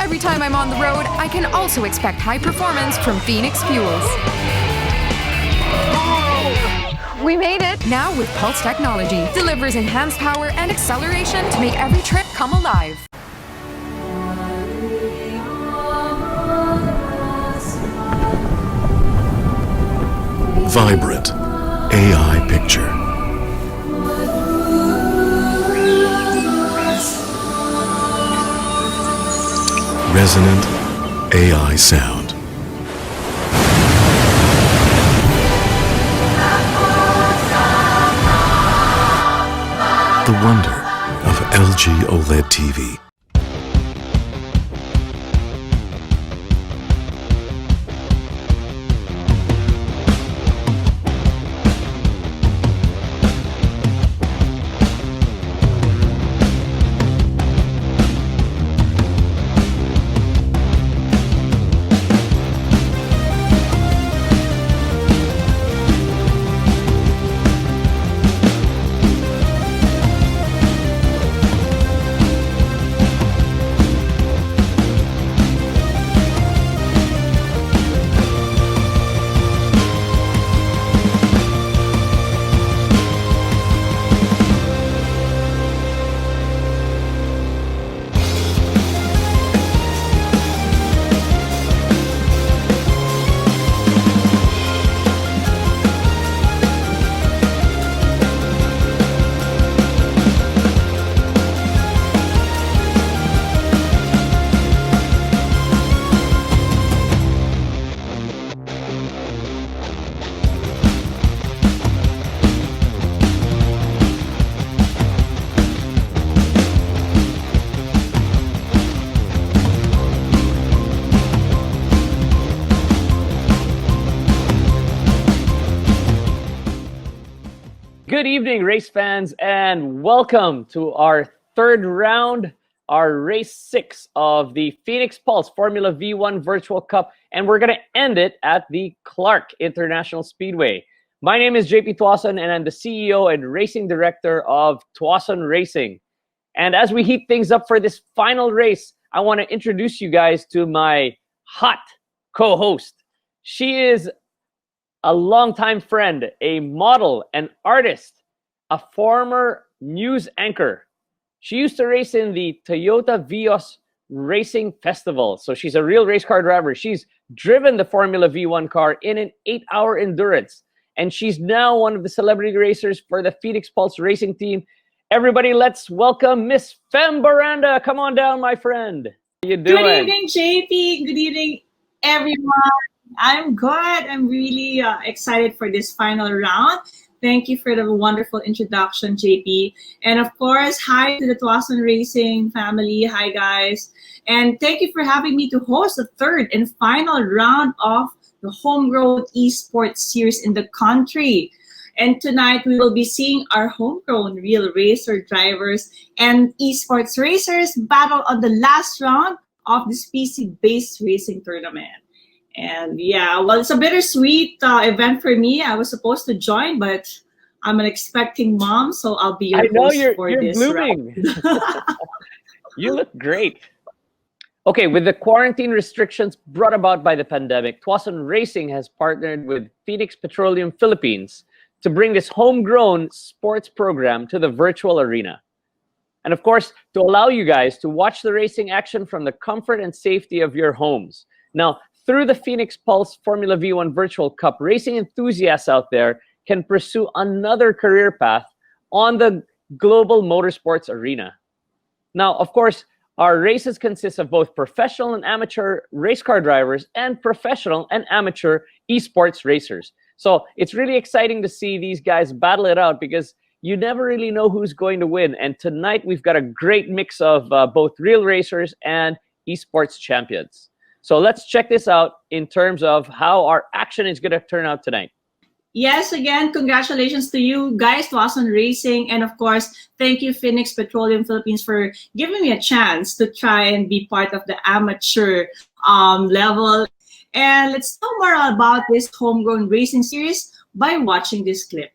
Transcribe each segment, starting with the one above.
Every time I'm on the road, I can also expect high performance from Phoenix Fuels. We made it! Now with Pulse technology, delivers enhanced power and acceleration to make every trip come alive. Vibrant AI picture. Resonant AI sound. The wonder of LG OLED TV. Good evening, race fans, and welcome to our third round, our race 6 of the Phoenix Pulse Formula V1 Virtual Cup, and we're going to end it at the Clark International Speedway. My name is JP Tuason, and I'm the CEO and Racing Director of Tuason Racing. And as we heat things up for this final race, I want to introduce you guys to my hot co-host. She is a longtime friend, a model, an artist, a former news anchor. She used to race in the Toyota Vios Racing Festival. So she's a real race car driver. She's driven the Formula V1 car in an 8-hour endurance. And she's now one of the celebrity racers for the Phoenix Pulse Racing team. Everybody, let's welcome Miss Fem Baranda. Come on down, my friend. How you doing? Good evening, JP. Good evening, everyone. I'm good. I'm really excited for this final round. Thank you for the wonderful introduction, JP. And of course, hi to the Tuason Racing family. Hi, guys. And thank you for having me to host the third and final round of the homegrown esports series in the country. And tonight, we will be seeing our homegrown real racer drivers and esports racers battle on the last round of this PC-based racing tournament. And yeah, well, it's a bittersweet event for me. I was supposed to join, but I'm an expecting mom, so I'll be your host for you're this blooming. round. You look great. Okay, with the quarantine restrictions brought about by the pandemic, Tuason Racing has partnered with Phoenix Petroleum Philippines to bring this homegrown sports program to the virtual arena. And of course, to allow you guys to watch the racing action from the comfort and safety of your homes. Now, through the Phoenix Pulse Formula V1 Virtual Cup, racing enthusiasts out there can pursue another career path on the global motorsports arena. Now, of course, our races consist of both professional and amateur race car drivers and professional and amateur esports racers. So it's really exciting to see these guys battle it out because you never really know who's going to win. And tonight we've got a great mix of both real racers and esports champions. So let's check this out in terms of how our action is going to turn out tonight. Yes, again, congratulations to you guys, Tuason Racing. And of course, thank you, Phoenix Petroleum Philippines, for giving me a chance to try and be part of the amateur level. And let's know more about this homegrown racing series by watching this clip.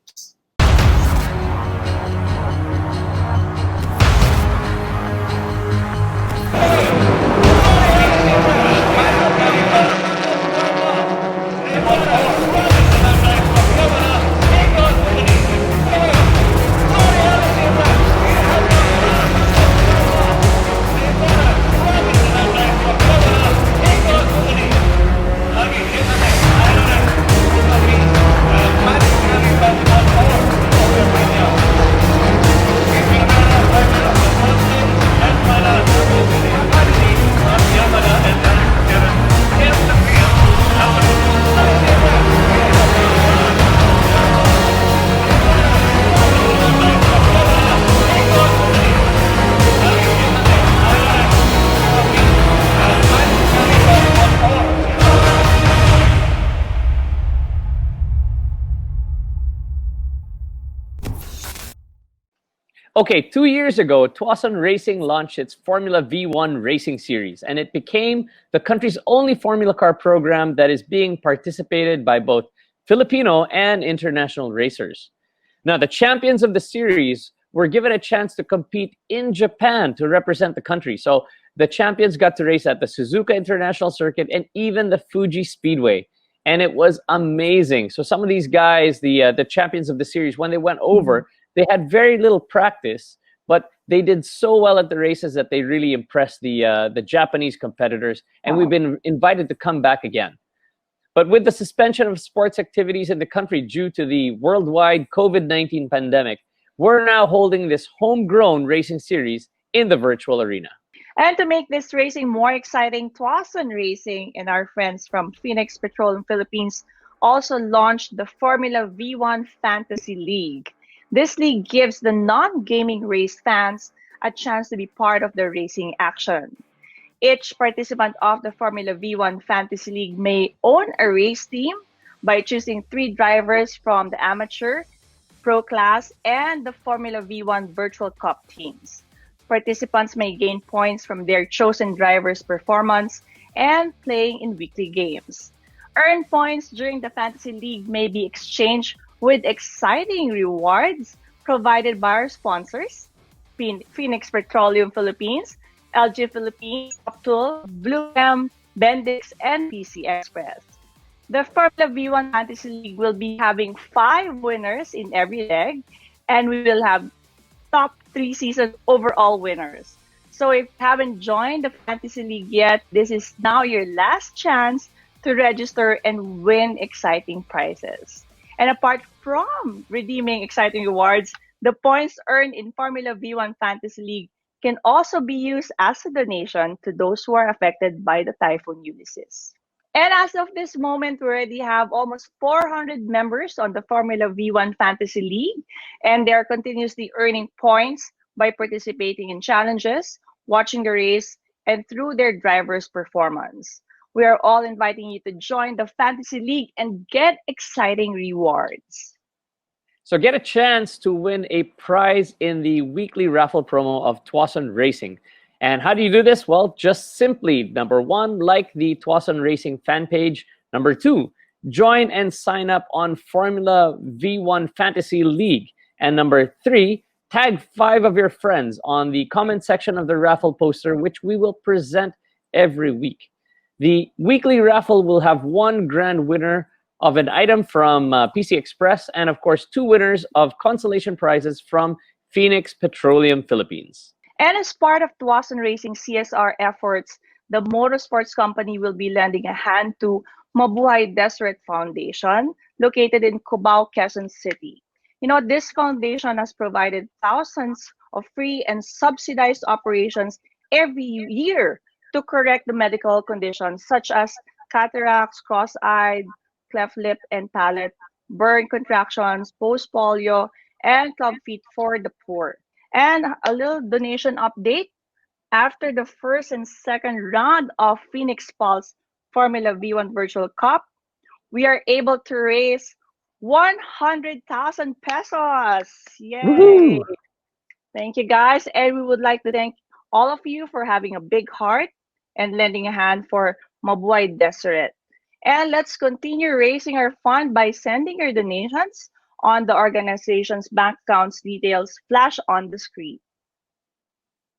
Okay, 2 years ago, Tuason Racing launched its Formula V1 racing series, and it became the country's only Formula car program that is being participated by both Filipino and international racers. Now, the champions of the series were given a chance to compete in Japan to represent the country. So the champions got to race at the Suzuka International Circuit and even the Fuji Speedway. And it was amazing. So some of these guys, the champions of the series, when they went over, they had very little practice, but they did so well at the races that they really impressed the Japanese competitors. And we've been invited to come back again. But with the suspension of sports activities in the country due to the worldwide COVID-19 pandemic, we're now holding this homegrown racing series in the virtual arena. And to make this racing more exciting, Tuason Racing and our friends from Phoenix Petroleum Philippines also launched the Formula V1 Fantasy League. This league gives the non-gaming race fans a chance to be part of the racing action. Each participant of the Formula V1 Fantasy League may own a race team by choosing 3 drivers from the amateur, pro class, and the Formula V1 Virtual Cup teams. Participants may gain points from their chosen driver's performance and playing in weekly games. Earned points during the Fantasy League may be exchanged with exciting rewards provided by our sponsors, Phoenix Petroleum Philippines, LG Philippines, Optul, Blue M, Bendix, and PC Express. The Formula V1 Fantasy League will be having 5 winners in every leg, and we will have top 3 season overall winners. So if you haven't joined the Fantasy League yet, this is now your last chance to register and win exciting prizes. And apart from redeeming exciting rewards, the points earned in Formula V1 Fantasy League can also be used as a donation to those who are affected by the Typhoon Ulysses. And as of this moment, we already have almost 400 members on the Formula V1 Fantasy League, and they are continuously earning points by participating in challenges, watching the race, and through their driver's performance. We are all inviting you to join the Fantasy League and get exciting rewards. So get a chance to win a prize in the weekly raffle promo of Tuason Racing. And how do you do this? Well, just simply, number 1, like the Tuason Racing fan page. Number 2, join and sign up on Formula V1 Fantasy League. And number 3, tag 5 of your friends on the comment section of the raffle poster, which we will present every week. The weekly raffle will have 1 grand winner of an item from PC Express, and of course 2 winners of consolation prizes from Phoenix Petroleum Philippines. And as part of Tuason Racing CSR efforts, the motorsports company will be lending a hand to Mabuhay Deseret Foundation, located in Cubao, Quezon City. You know, this foundation has provided thousands of free and subsidized operations every year to correct the medical conditions such as cataracts, cross-eyed, cleft lip and palate, burn contractions, post-polio, and club feet for the poor. And a little donation update. After the first and second round of Phoenix Pulse Formula V1 Virtual Cup, we are able to raise 100,000 pesos. Yay! Woohoo! Thank you, guys. And we would like to thank all of you for having a big heart and lending a hand for Mabuhay Deseret. And let's continue raising our fund by sending your donations on the organization's bank accounts details flash on the screen.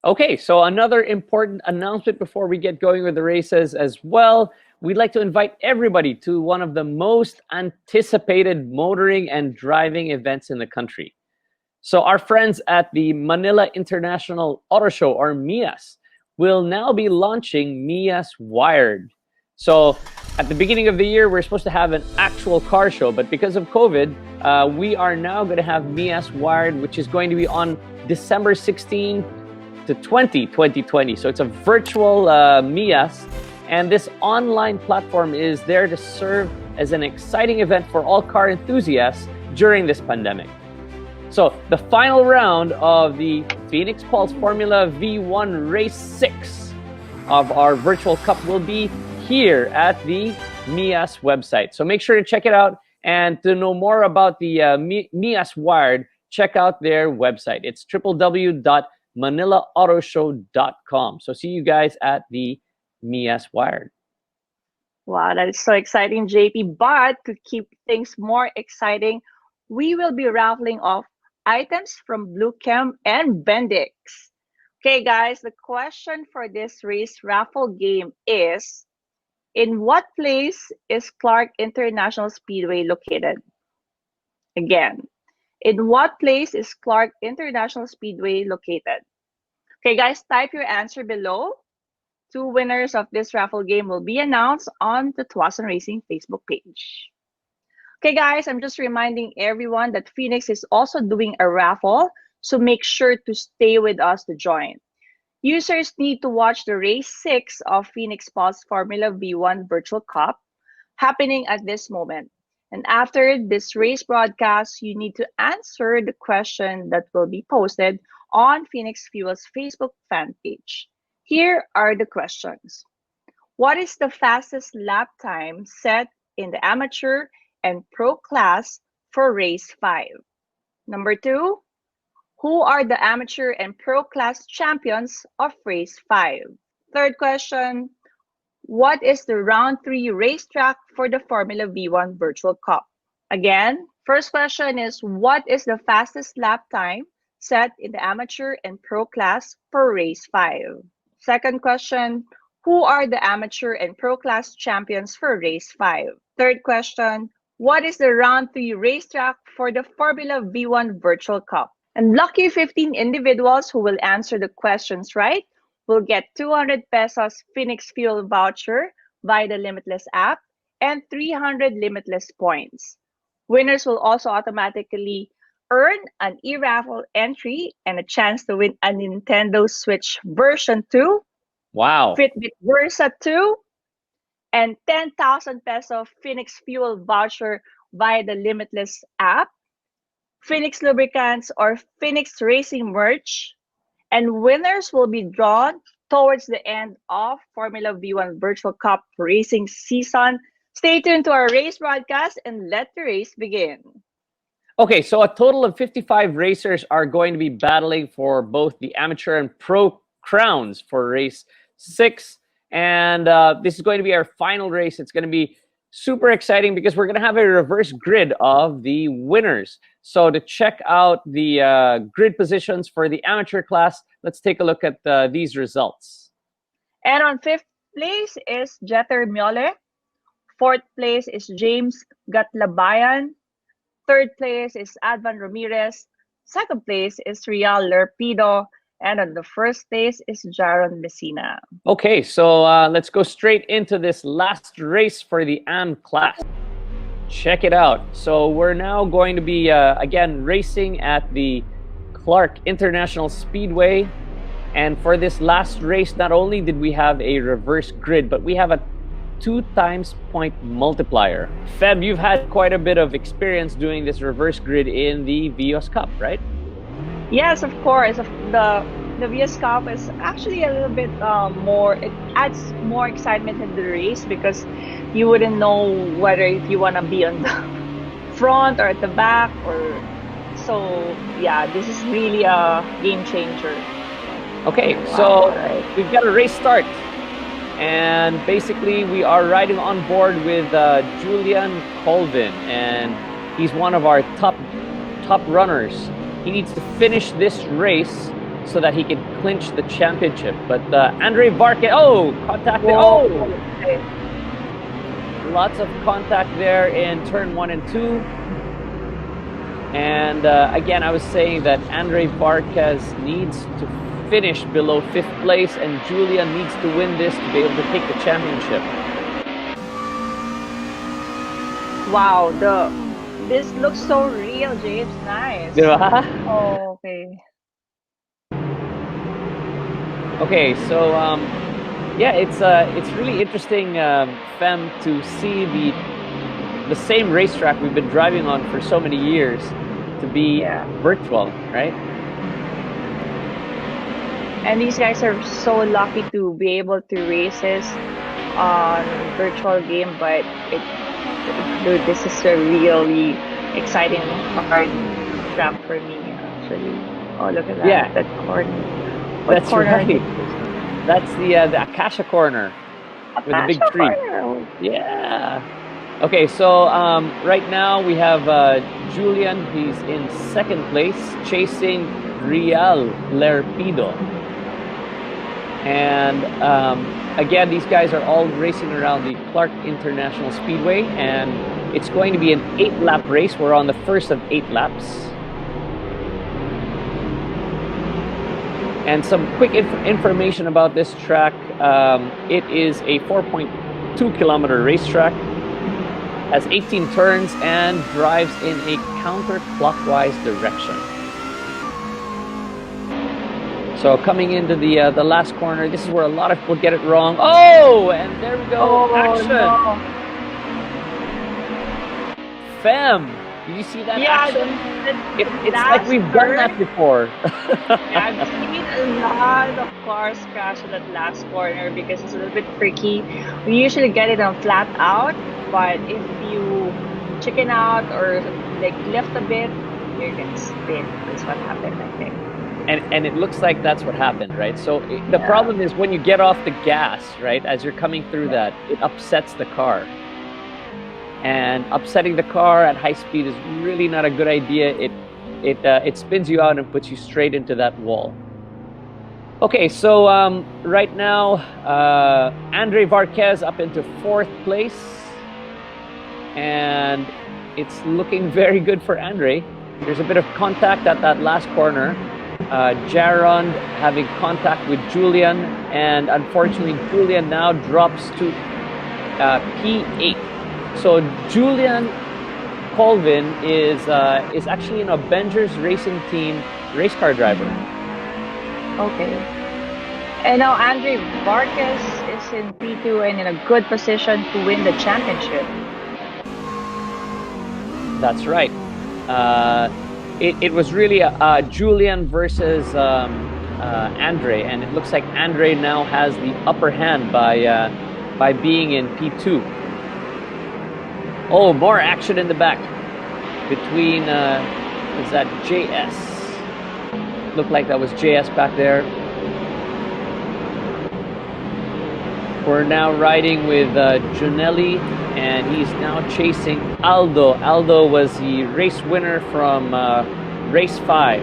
Okay, so another important announcement before we get going with the races as well. We'd like to invite everybody to one of the most anticipated motoring and driving events in the country. So our friends at the Manila International Auto Show, or MIAS, will now be launching MIAS Wired. So at the beginning of the year, we're supposed to have an actual car show, but because of COVID, we are now going to have MIAS Wired, which is going to be on December 16 to 2020. So it's a virtual MIAS, and this online platform is there to serve as an exciting event for all car enthusiasts during this pandemic. So the final round of the Phoenix Pulse Formula V1 Race 6 of our virtual cup will be here at the MIAS website. So make sure to check it out, and to know more about the MIAS Wired, check out their website. It's www.manilaauto.show.com. So see you guys at the Mias Wired. Wow, that is so exciting, JP. But to keep things more exciting, we will be raffling off items from Blue Chem and Bendix. Okay, guys, the question for this race raffle game is, in what place is Clark International Speedway located? Again, in what place is Clark International Speedway located? Okay, guys, type your answer below. 2 winners of this raffle game will be announced on the Tuason Racing Facebook page. Okay, guys, I'm just reminding everyone that Phoenix is also doing a raffle, so make sure to stay with us to join. Users need to watch the race 6 of Phoenix Pulse Formula V1 Virtual Cup happening at this moment. And after this race broadcast, you need to answer the question that will be posted on Phoenix Fuel's Facebook fan page. Here are the questions. What is the fastest lap time set in the amateur and pro class for race 5? Number 2, who are the amateur and pro class champions of race 5? Third question, what is the round 3 racetrack for the Formula V1 Virtual Cup? Again, first question is, what is the fastest lap time set in the amateur and pro class for race 5? Second question, who are the amateur and pro class champions for race 5? Third question, what is the round 3 racetrack for the Formula V1 Virtual Cup? And lucky 15 individuals who will answer the questions right will get 200 pesos Phoenix Fuel voucher via the Limitless app and 300 Limitless points. Winners will also automatically earn an e-raffle entry and a chance to win a Nintendo Switch version 2, Wow. Fitbit Versa 2, and 10,000 peso Phoenix Fuel voucher via the Limitless app, Phoenix Lubricants or Phoenix Racing merch, and winners will be drawn towards the end of Formula V1 Virtual Cup racing season. Stay tuned to our race broadcast and let the race begin. Okay, so a total of 55 racers are going to be battling for both the amateur and pro crowns for race 6. And this is going to be our final race. It's going to be super exciting because we're going to have a reverse grid of the winners. So to check out the grid positions for the amateur class, let's take a look at these results. And on 5th place is Jeter Miole. 4th place is James Gatlabayan. 3rd place is Advan Ramirez. 2nd place is Real Lerpido. And on the 1st place is Jaron Messina. Okay, so let's go straight into this last race for the AM class. Check it out. So we're now going to be, again, racing at the Clark International Speedway. And for this last race, not only did we have a reverse grid, but we have a 2 times point multiplier. Feb, you've had quite a bit of experience doing this reverse grid in the Vios Cup, right? Yes, of course. The Vios Cup is actually a little bit more, it adds more excitement in the race because you wouldn't know whether if you want to be on the front or at the back, or so yeah, this is really a game changer. Okay, Wow, so right. we've got a race start. And basically, we are riding on board with Julian Colvin, and he's one of our top runners. He needs to finish this race so that he can clinch the championship. But Andre Varque, contacted. Whoa. Lots of contact there in turn 1 and 2. And again, I was saying that Andre Varquez needs to finish below 5th place, and Julian needs to win this to be able to take the championship. Wow, this looks so real, James. Nice. Diba? Oh, okay. Okay, so yeah, it's really interesting, Fem, to see the same racetrack we've been driving on for so many years to be virtual, right? And these guys are so lucky to be able to race this on virtual game, but dude, this is a really exciting part. track for me, actually. Oh, look at that. Yeah, That corner. What that's corner are they right. using? That's the Acacia corner with the big Acacia tree. corner. Yeah. Okay, so right now we have Julian. He's in second place, chasing Real Lerpido. And again, these guys are all racing around the Clark International Speedway, and it's going to be an 8-lap race. We're on the first of 8 laps. And some quick information about this track. It is a 4.2-kilometer racetrack, has 18 turns, and drives in a counterclockwise direction. So coming into the last corner, this is where a lot of people get it wrong. Oh, and there we go, Oh, action. no. Fem, did you see that Yeah, action? It's like last we've done that turn. before. Yeah, I've seen a lot of cars crash at that last corner because it's a little bit tricky. We usually get it on flat out, but if you chicken out or like lift a bit, you're gonna spin. That's what happened, I think. And it looks like that's what happened, right? So the problem is when you get off the gas, right, as you're coming through that, it upsets the car. And upsetting the car at high speed is really not a good idea. It spins you out and puts you straight into that wall. Okay, so right now, Andre Varquez up into 4th place. And it's looking very good for Andre. There's a bit of contact at that last corner. Jaron having contact with Julian, and unfortunately Julian now drops to P8. So Julian Colvin is actually an Avengers Racing Team race car driver. Okay. And now Andre Vargas is in P2 and in a good position to win the championship. That's right. It was really Julian versus Andre, and it looks like Andre now has the upper hand by being in P2. Oh, more action in the back between is that JS? Looked like that was JS back there. We're now riding with Gianelli, and he's now chasing Aldo. Aldo was the race winner from race 5.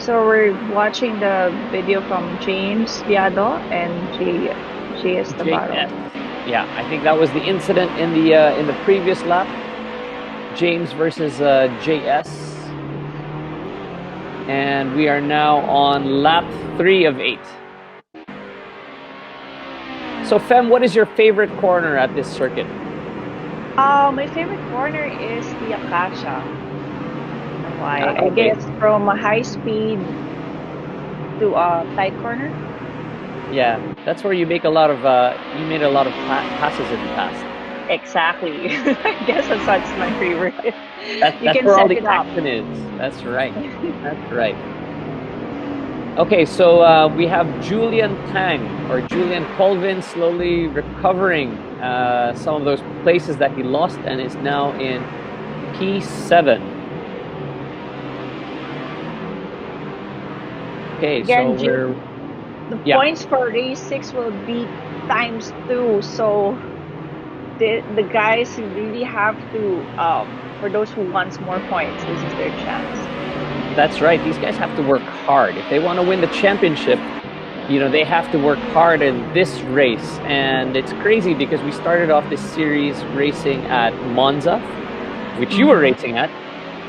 So we're watching the video from James Viado and JS Navarro. Yeah, I think that was the incident in the previous lap. James versus JS. And we are now on lap 3 of 8. So Fem, what is your favorite corner at this circuit? My favorite corner is the Acacia. Why? Okay. I guess from a high speed to a tight corner. Yeah, that's where you make a lot of you made a lot of passes in the past. Exactly. I guess that's my favorite. That's where all the action is. That's right. That's right. Okay, so we have Julian Tang, or Julian Colvin, slowly recovering some of those places that he lost, and is now in P7. Okay, Again, so we're... The points for race 6 will be ×2, so the guys really have to, for those who want more points, this is their chance. That's right. These guys have to work hard. If they want to win the championship, you know, they have to work hard in this race. And it's crazy because we started off this series racing at Monza, which you were racing at.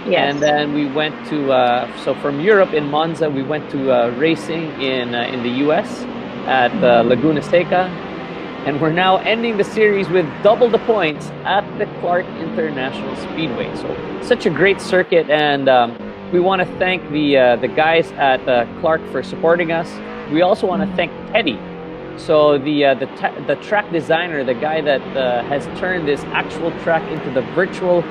Yes. And then we went to, so from Europe in Monza, we went to racing in the US at Laguna Seca. And we're now ending the series with double the points at the Clark International Speedway. So such a great circuit, and we want to thank the guys at Clark for supporting us. We also want to thank Teddy. So the track designer, the guy that has turned this actual track into the virtual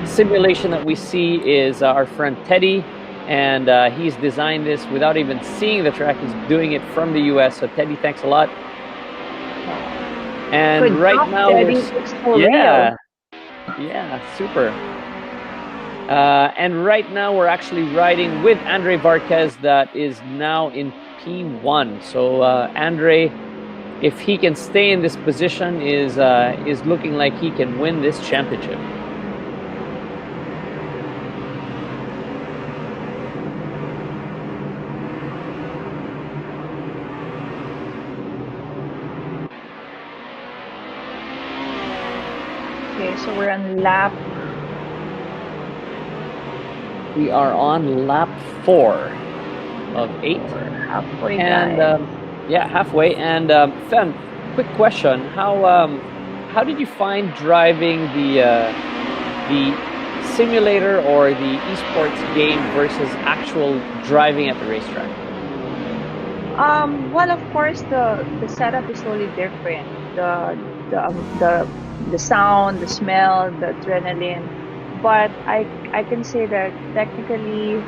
simulation that we see, is our friend Teddy, and he's designed this without even seeing the track. He's doing it from the US. So Teddy, thanks a lot. And Good right job, now, Teddy. It's for yeah, real. Yeah, super. And right now we're actually riding with Andre Varquez that is now in P1. So Andre, if he can stay in this position, is looking like he can win this championship. Okay, so we're on lap. We are on lap 4 of 8. We're halfway, And guys. yeah, halfway. And Fem, quick question: how did you find driving the simulator or the esports game versus actual driving at the racetrack? Well, of course, the setup is totally different. The sound, the smell, the adrenaline. But I can say that technically,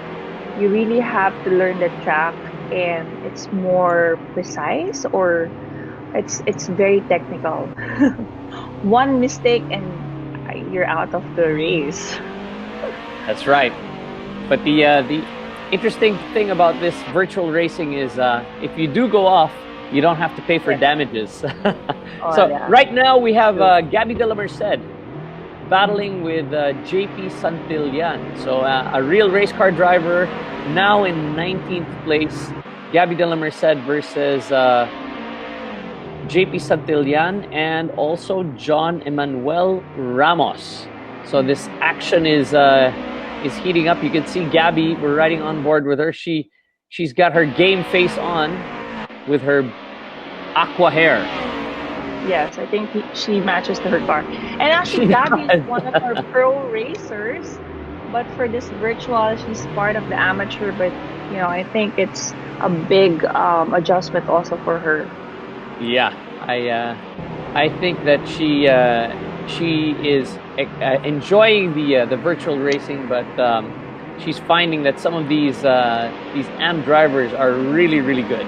you really have to learn the track, and it's more precise, or it's very technical. One mistake and you're out of the race. That's right. But the interesting thing about this virtual racing is if you do go off, you don't have to pay for Yeah. damages. Oh, So yeah. right now we have True. Gabby de la Merced battling with JP Santillan. So a real race car driver now in 19th place. Gabby de la Merced versus JP Santillan and also John Emmanuel Ramos. So this action is heating up. You can see Gabby. We're riding on board with her. She's got her game face on with her aqua hair. Yes, I think she matches to her car. And actually, She Gabby does. is one of our pro racers, but for this virtual, she's part of the amateur. But I think it's a big adjustment also for her. Yeah, I think that she is enjoying the virtual racing, but she's finding that some of these AM drivers are really good.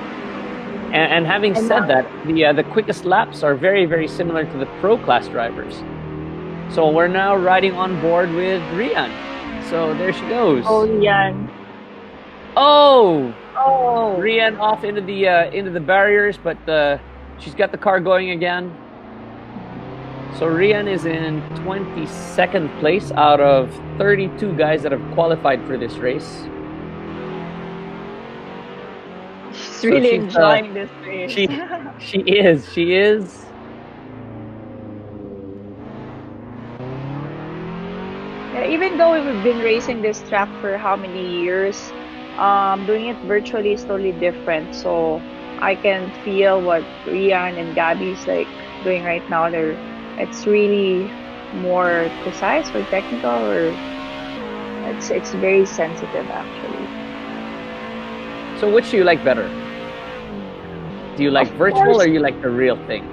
And having And said that, the quickest laps are very similar to the pro class drivers. So we're now riding on board with Rian. So there she goes. oh, Yan. Oh, Oh, Rian off into the barriers, but she's got the car going again. So Rian is in 22nd place out of 32 guys that have qualified for this race. she's really she's, enjoying this race. She is. Yeah, even though we've been racing this track for how many years, doing it virtually is totally different. So I can feel what Rian and Gabby's like doing right now. It's really more precise or technical, or it's very sensitive actually. So which do you like better? Do you like Of virtual course. or you like the real thing?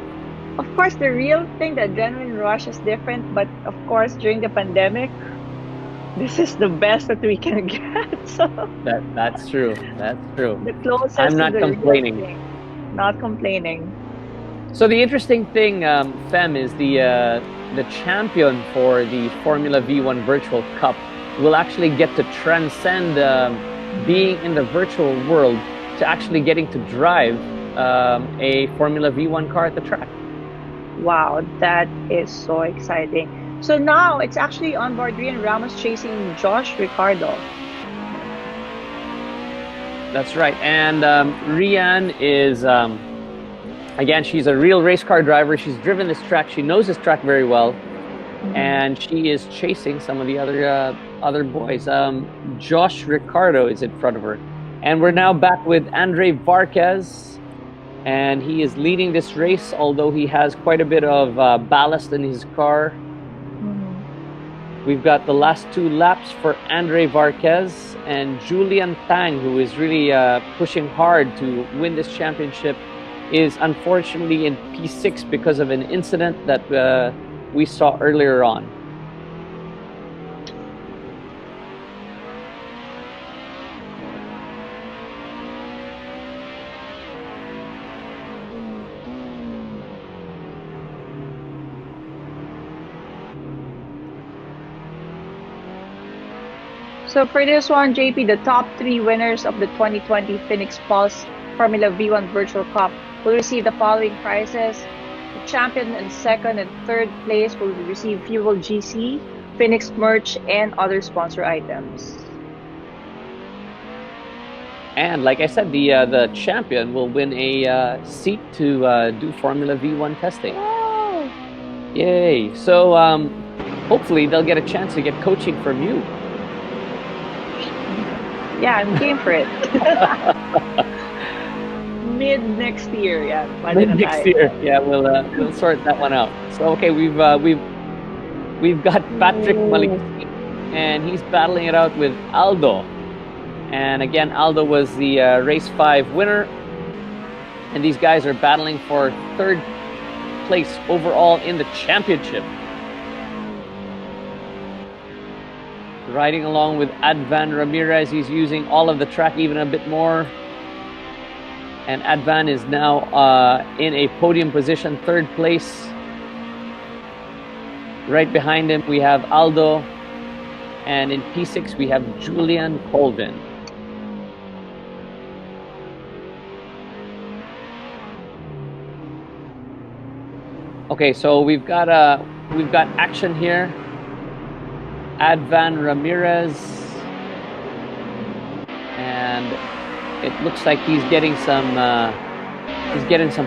Of course, the real thing, the adrenaline rush is different. But of course, during the pandemic, this is the best that we can get. So That's true. That's true. the closest I'm to not the complaining. real thing. Not complaining. So the interesting thing, Fem, is the champion for the Formula V1 Virtual Cup will actually get to transcend being in the virtual world to actually getting to drive a Formula V1 car at the track. Wow, that is so exciting. So now it's actually on board Rian Ramos chasing Josh Ricardo. That's right. And Rian is, again, she's a real race car driver. She's driven this track. She knows this track very well. And she is chasing some of the other boys. Josh Ricardo is in front of her. And we're now back with Andre Varquez. And he is leading this race, although he has quite a bit of ballast in his car. We've got the last 2 laps for Andre Varquez and Julian Tang, who is really pushing hard to win this championship, is unfortunately in P6 because of an incident that we saw earlier on. So for this one, JP, the top three winners of the 2020 Phoenix Pulse Formula V1 Virtual Cup will receive the following prizes. The champion and second and third place will receive Fuel GC, Phoenix merch, and other sponsor items. And like I said, the champion will win a seat to do Formula V1 testing. Wow. Yay! So hopefully they'll get a chance to get coaching from you. Yeah, I'm game for it. Mid next year, yeah. Mid next year, yeah, we'll sort that one out. So okay, we've got Patrick Malik, and he's battling it out with Aldo. And again, Aldo was the race 5 winner, and these guys are battling for third place overall in the championship. Riding along with Advan Ramirez, he's using all of the track even a bit more. And Advan is now in a podium position, third place. Right behind him, we have Aldo. And in P6, we have Julian Colvin. Okay, so we've got action here. Advan Ramirez, and it looks like he's getting some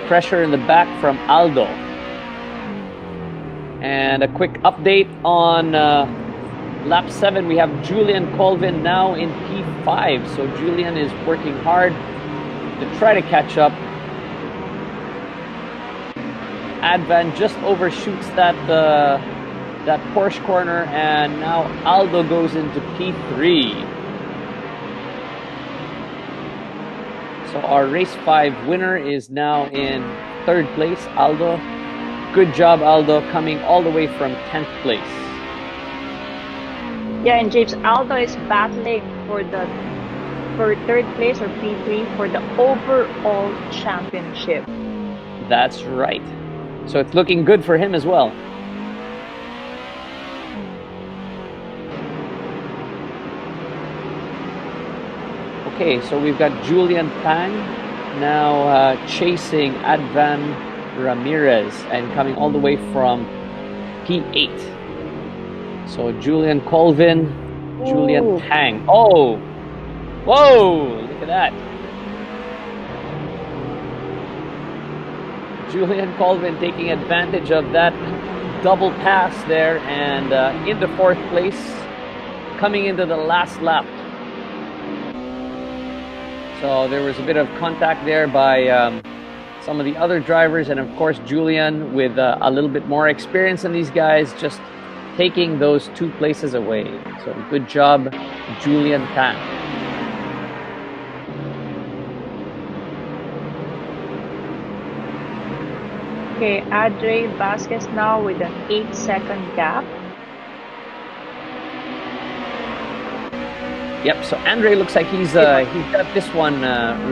pressure in the back from Aldo. And a quick update on lap 7, we have Julian Colvin now in P5. So Julian is working hard to try to catch up. Advan just overshoots that Porsche corner, and now Aldo goes into P3. So our race 5 winner is now in third place, Aldo. Good job, Aldo, coming all the way from 10th place. Yeah, and James, Aldo is battling for third place or P3 for the overall championship. That's right. So it's looking good for him as well. Okay, so we've got Julian Tang now chasing Advan Ramirez and coming all the way from P8. So Julian Colvin, Julian Tang. Oh! Whoa! Look at that. Julian Colvin taking advantage of that double pass there and into fourth place, coming into the last lap. So there was a bit of contact there by some of the other drivers, and of course Julian with a little bit more experience than these guys, just taking those 2 places away. So good job, Julian Tang. Okay, Andre Vasquez now with an 8-second gap. Yep, so Andre looks like he's got this one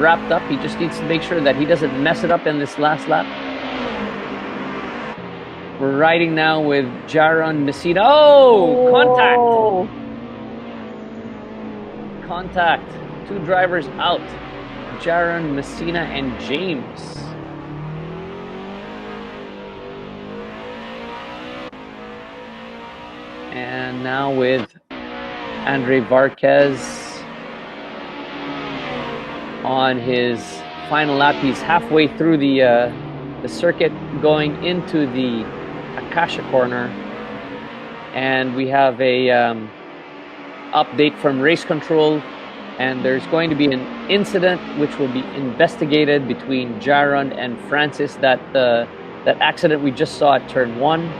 wrapped up. He just needs to make sure that he doesn't mess it up in this last lap. We're riding now with Jaron Messina. Oh, contact. 2 drivers out. Jaron Messina and James. And now with Andre Varquez on his final lap. He's halfway through the circuit, going into the Acacia corner, and we have a update from race control, and there's going to be an incident which will be investigated between Jaron and Francis. That accident we just saw at turn 1.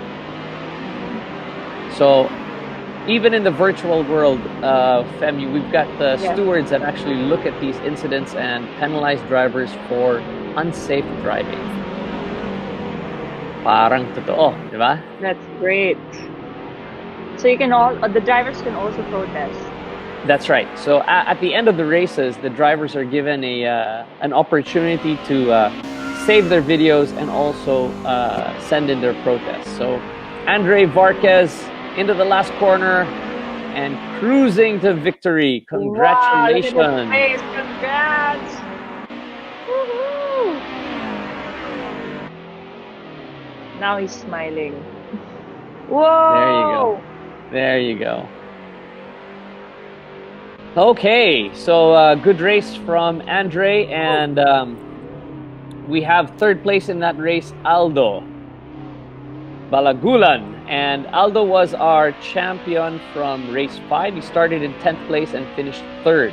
So even in the virtual world, Femi, we've got the stewards that actually look at these incidents and penalize drivers for unsafe driving. Parang totoo, di ba? That's great. So the drivers can also protest. That's right. So at the end of the races, the drivers are given an opportunity to save their videos and also send in their protests. So Andre Varquez into the last corner, and cruising to victory. Wow, look at his Congratulations. face. Congrats. Woohoo. Now he's smiling. There you go. Whoa. There you go. Okay, so good race from Andre, and we have third place in that race, Aldo Balagulan. And Aldo was our champion from race 5. He started in 10th place and finished third.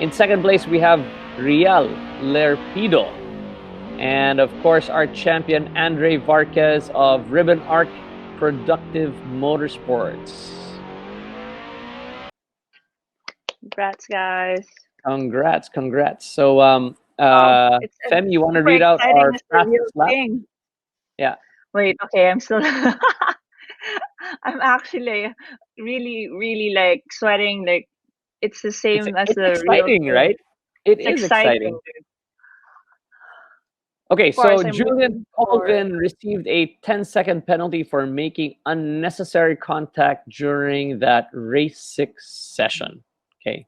In second place, we have Rial Lerpido. And of course, our champion, Andre Varquez of Ribbon Arc Productive Motorsports. Congrats, guys. Congrats. So, It's Fem, you want to super read out exciting. our It's the real fastest lap? thing. Yeah. Wait, okay, I'm still I'm actually really, really like sweating. Like it's the same as It's the real exciting, thing. right? It It's is exciting, exciting. dude. Okay, Of course, so I'm Julian rooting for. Colvin received a 10-second penalty for making unnecessary contact during that race 6 session. Okay.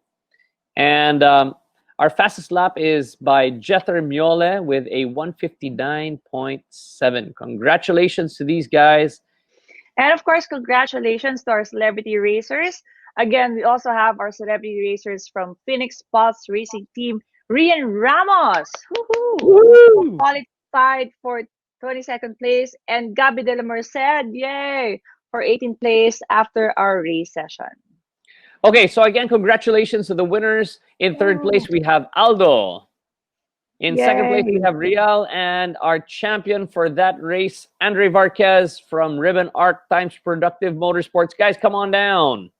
And our fastest lap is by Jether Miole with a 159.7. Congratulations to these guys. And of course, congratulations to our celebrity racers. Again, we also have our celebrity racers from Phoenix Pulse Racing Team, Rian Ramos, who qualified for 22nd place, and Gabi de la Merced, yay, for 18th place after our race session. Okay, so again, congratulations to the winners. In third place, we have Aldo. In second place, we Yay. have Rial, and our champion for that race, Andre Varquez from Ribbon Arc Times Productive Motorsports. Guys, come on down.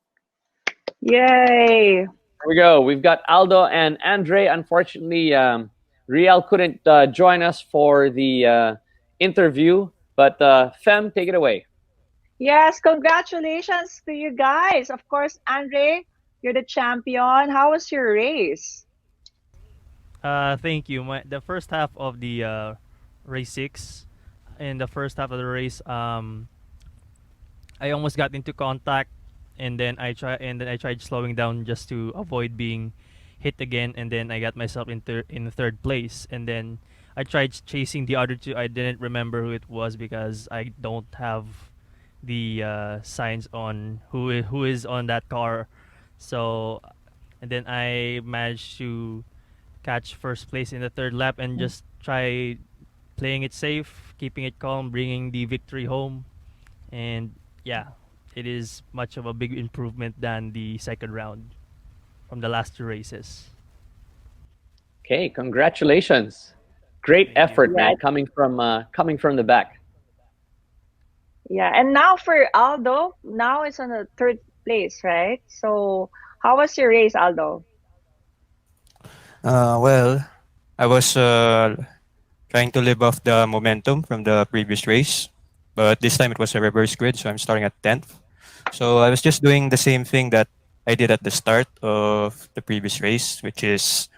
Yay. Here we go. We've got Aldo and Andre. Unfortunately, Rial couldn't join us for the interview, but Fem, take it away. Yes, congratulations to you guys. Of course, Andre, you're the champion. How was your race? Thank you. The first half of the race 6, in the first half of the race, I almost got into contact, and then I tried slowing down just to avoid being hit again, and then I got myself in third place, and then I tried chasing the other two. I didn't remember who it was because I don't have the signs on who is on that car, so and then I managed to catch first place in the third lap and just try playing it safe, keeping it calm, bringing the victory home. And yeah, it is much of a big improvement than the second round from the last 2 races. Okay, congratulations. Great Thank you. effort, Yeah, man, coming from the back. yeah. And now for Aldo, now it's on the third place, right? So how was your race, Aldo? Well, I was trying to live off the momentum from the previous race, but this time it was a reverse grid, so I'm starting at 10th. So I was just doing the same thing that I did at the start of the previous race, which is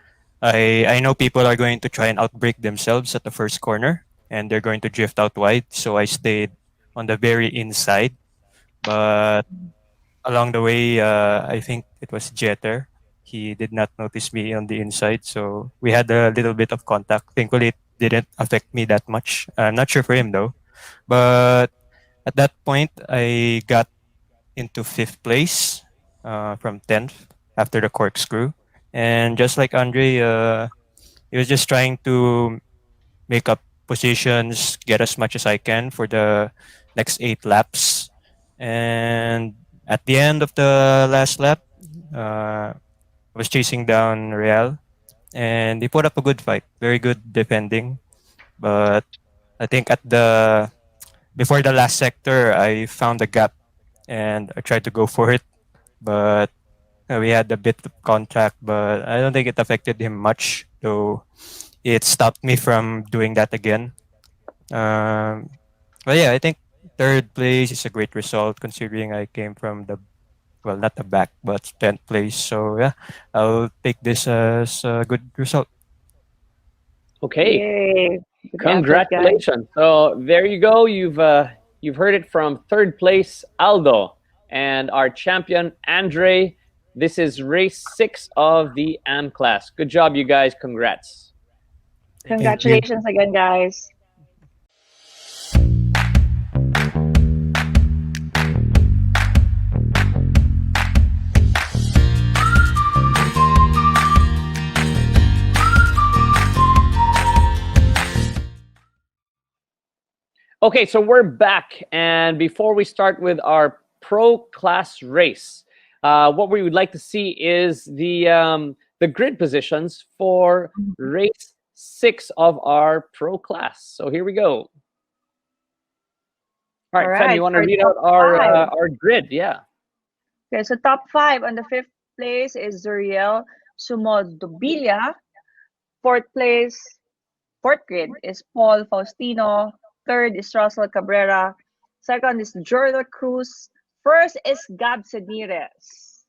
I know people are going to try and outbrake themselves at the first corner, and they're going to drift out wide. So I stayed on the very inside, but along the way, I think it was Jeter. He did not notice me on the inside, so we had a little bit of contact. Thankfully, it didn't affect me that much. I'm not sure for him though. But at that point, I got into 5th place from 10th after the corkscrew. And just like Andre, he was just trying to make up positions, get as much as I can for the next 8 laps. And at the end of the last lap, I was chasing down Real, and he put up a good fight. Very good defending, but I think at the before the last sector, I found a gap, and I tried to go for it, but we had a bit of contact. But I don't think it affected him much, though. It stopped me from doing that again. Um, but yeah, I think third place is a great result considering I came from the well, not the back, but 10th place. So yeah, I'll take this as a good result. Okay, Yay. Good effort, guys. congratulations. So there you go. You've heard it from third place Aldo, and our champion, Andre. This is race 6 of the AM class. Good job, you guys. Congrats. Congratulations again, guys. Okay, so we're back, and before we start with our pro class race, what we would like to see is the grid positions for race 6 of our pro class. So here we go. All right, Fen, you want to read out our grid? Yeah. Okay, so top 5 on the 5th place is Zuriel Sumodobilla. 4th grid is Paul Faustino. 3rd is Russell Cabrera. 2nd is Jordan Cruz. 1st is Gab Senires.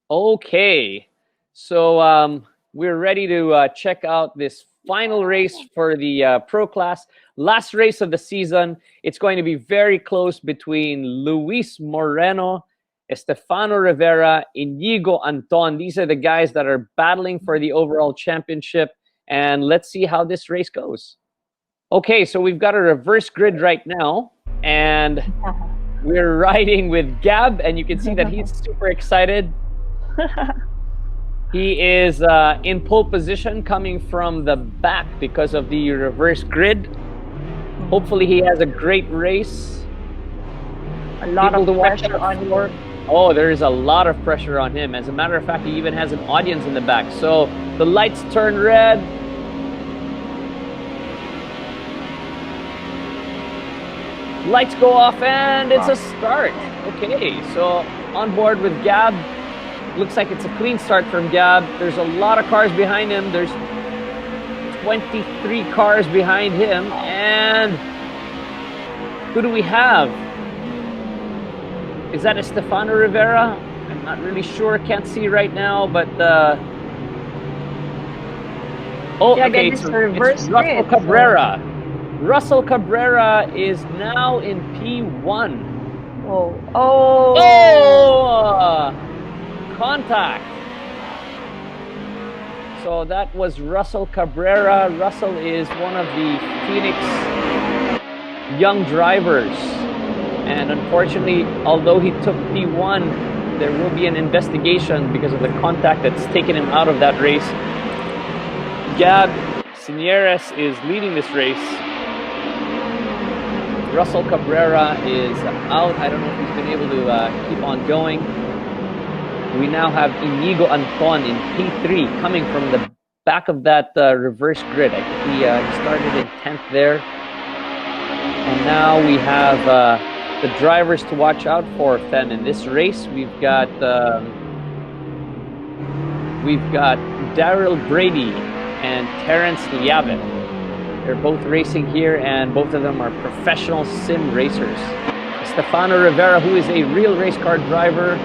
Okay, so we're ready to check out this final race for the pro class. Last race of the season. It's going to be very close between Luis Moreno, Estefano Rivera, Inigo Anton. These are the guys that are battling for the overall championship. And let's see how this race goes. Okay, so we've got a reverse grid right now, and we're riding with Gab, and you can see that he's super excited. He is in pole position coming from the back because of the reverse grid. Hopefully he has a great race. A lot of pressure on him. Oh, there is a lot of pressure on him. As a matter of fact, he even has an audience in the back. So the lights turn red. Lights go off, and it's a start. Okay, so on board with Gab. Looks like it's a clean start from Gab. There's a lot of cars behind him. There's 23 cars behind him. And who do we have? Is that Estefano Rivera? I'm not really sure. Can't see right now, but oh, yeah, okay, it's Russell Cabrera. Russell Cabrera is now in P1. Oh! Contact. So that was Russell Cabrera. Russell is one of the Phoenix young drivers. And unfortunately, although he took P1, there will be an investigation because of the contact that's taken him out of that race. Gab Senires is leading this race. Russell Cabrera is out. I don't know if he's been able to keep on going. We now have Inigo Anton in P3 coming from the back of that reverse grid. I think he started in 10th there. And now we have the drivers to watch out for, Fen. In this race, we've got Daryl Brady and Terrence Liavin. They're both racing here, and both of them are professional sim racers. Estefano Rivera, who is a real race car driver,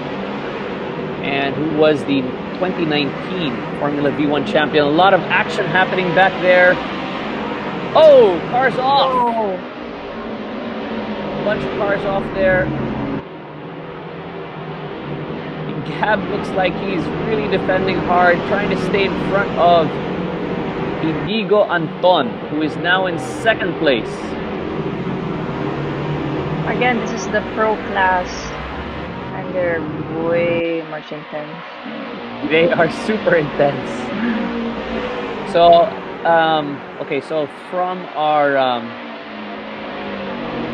and who was the 2019 Formula V1 champion. A lot of action happening back there. Oh, cars off. Oh. A bunch of cars off there. Gab looks like he's really defending hard, trying to stay in front of Inigo Anton, who is now in 2nd place. Again, this is the pro class, and they're way much intense. They are super intense. So, okay, so from our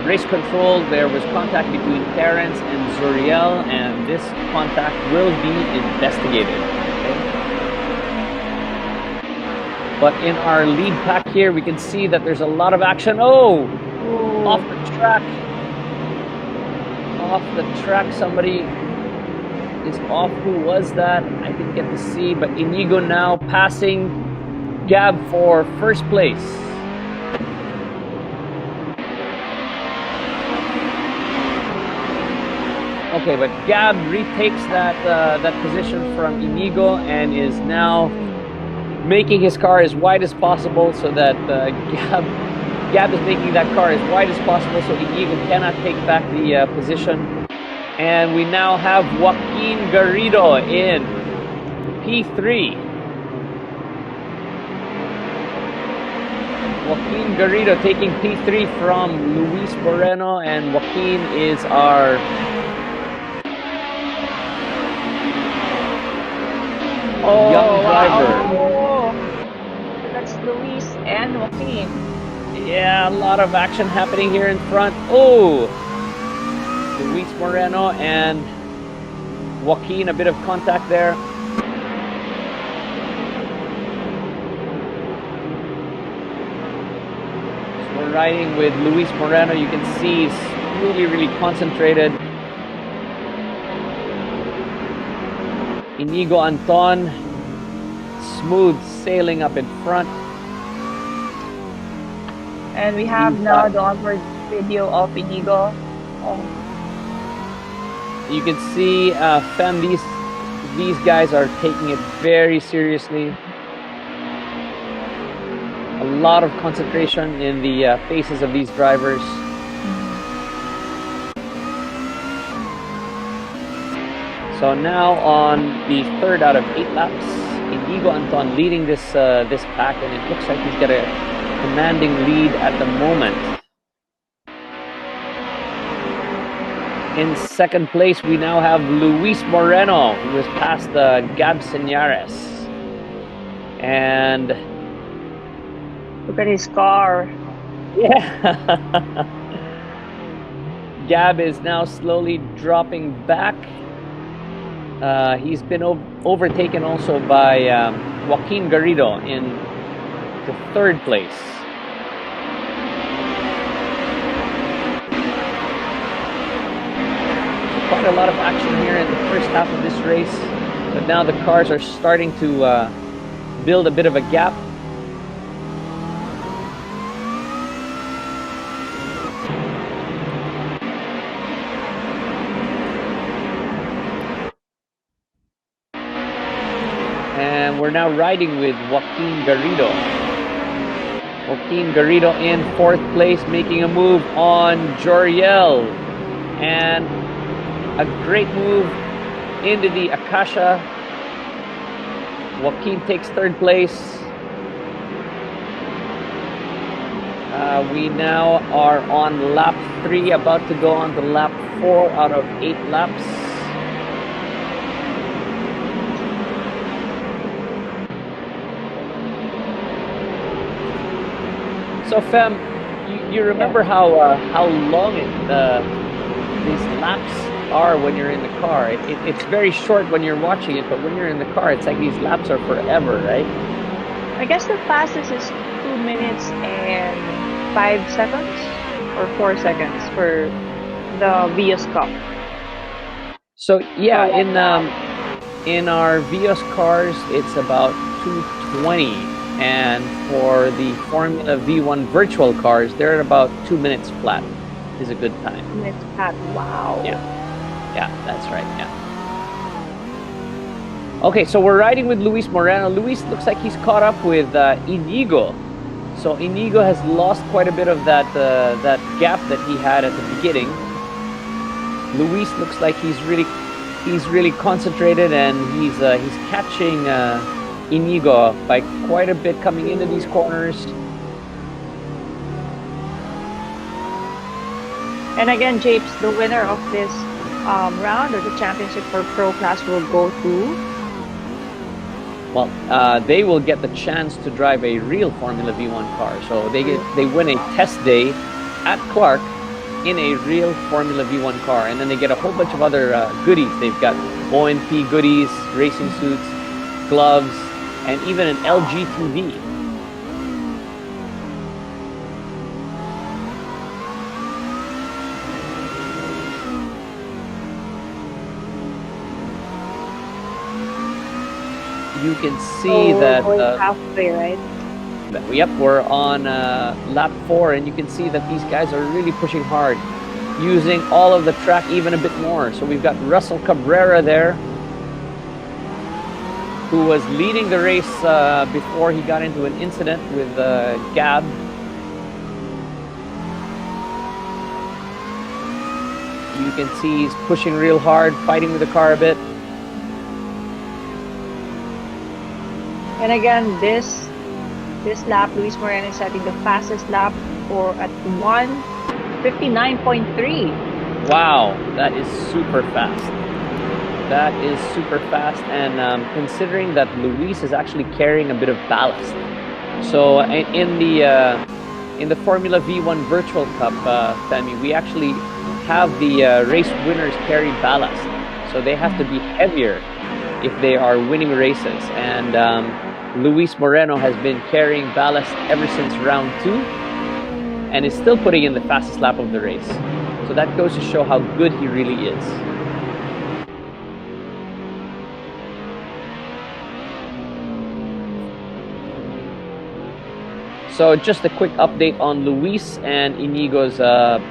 race control, there was contact between Terrence and Zuriel, and this contact will be investigated. Okay? But in our lead pack here, we can see that there's a lot of action. Oh, off the track. Off the track, somebody is off. Who was that? I didn't get to see, but Inigo now passing Gab for 1st place. Okay, but Gab retakes that position from Inigo and is now making his car as wide as possible so that Gab Gab is making that car as wide as possible so Inigo cannot take back the position. And we now have Joaquin Garrido in P3. Joaquin Garrido taking P3 from Luis Moreno, and Joaquin is our young driver. Oh, that's Luis and Joaquin. Yeah, a lot of action happening here in front. Oh, Luis Moreno and Joaquin, a bit of contact there. So we're riding with Luis Moreno. You can see he's really, really concentrated. Inigo Anton, smooth sailing up in front. And we have now the onboard video of Inigo. Oh. You can see, Fem, these guys are taking it very seriously. A lot of concentration in the faces of these drivers. So now on the third out of 8 laps, Inigo Anton leading this pack, and it looks like he's got a commanding lead at the moment. In second place, we now have Luis Moreno, who has passed Gab Señares. And Look at his car. yeah, Gab is now slowly dropping back. He's been overtaken also by Joaquin Garrido in the third place. So quite a lot of action here in the first half of this race, but now the cars are starting to build a bit of a gap. And we're now riding with Joaquin Garrido. Joaquin Garrido in fourth place, making a move on Joriel. And a great move into the Acacia. Joaquin takes third place. We now are on lap 3, about to go on to lap 4 out of 8 laps. So Fem, you remember how long these laps are when you're in the car? It's very short when you're watching it, but when you're in the car, it's like these laps are forever, right? I guess the fastest is 2 minutes and 5 seconds or 4 seconds for the Vios Cup. So yeah, in our Vios cars, it's about 2:20, and for the Formula V1 virtual cars, they're at about 2 minutes flat. Is a good time. 2 minutes flat. Wow. Yeah, that's right. Yeah. Okay, so we're riding with Luis Moreno. Luis looks like he's caught up with Inigo. So Inigo has lost quite a bit of that gap that he had at the beginning. Luis looks like he's really concentrated, and he's catching Inigo by quite a bit coming into these corners. And again, Japes, the winner of this round or the championship for Pro Class will go to... Well, they will get the chance to drive a real Formula V1 car. So they win a test day at Clark in a real Formula V1 car, and then they get a whole bunch of other goodies. They've got ONP goodies, racing suits, gloves, and even an LG TV. You can see that going halfway, right? Yep, we're on lap 4, and you can see that these guys are really pushing hard, using all of the track even a bit more. So we've got Russell Cabrera there, who was leading the race before he got into an incident with Gab. You can see he's pushing real hard, fighting with the car a bit. And again, this lap, Luis Moreno is setting the fastest lap for at 1:59.3. Wow, that is super fast. That is super fast, and considering that Luis is actually carrying a bit of ballast. So in the Formula V1 Virtual Cup, Femi, we actually have the race winners carry ballast. So they have to be heavier if they are winning races. And Luis Moreno has been carrying ballast ever since round 2 and is still putting in the fastest lap of the race. So that goes to show how good he really is. So just a quick update on Luis and Inigo's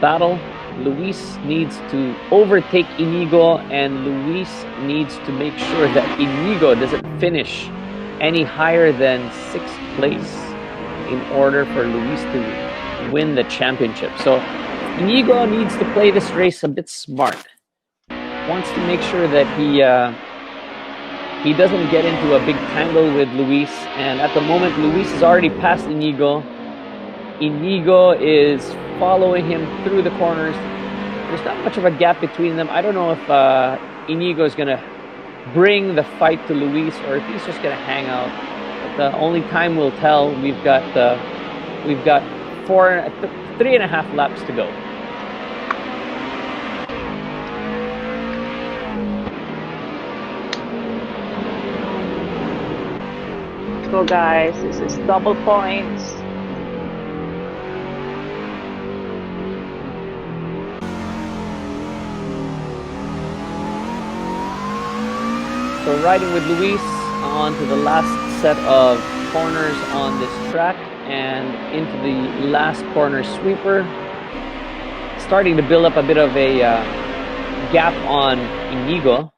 battle. Luis needs to overtake Inigo, and Luis needs to make sure that Inigo doesn't finish any higher than 6th place in order for Luis to win the championship. So Inigo needs to play this race a bit smart. Wants to make sure that he doesn't get into a big tangle with Luis. And at the moment, Luis has already passed Inigo. Inigo is following him through the corners. There's not much of a gap between them. I don't know if Inigo is going to bring the fight to Luis or if he's just going to hang out. But only time will tell. We've got 3.5 laps to go. Let's go, guys. This is double points. So riding with Luis on to the last set of corners on this track and into the last corner sweeper. Starting to build up a bit of a gap on Inigo.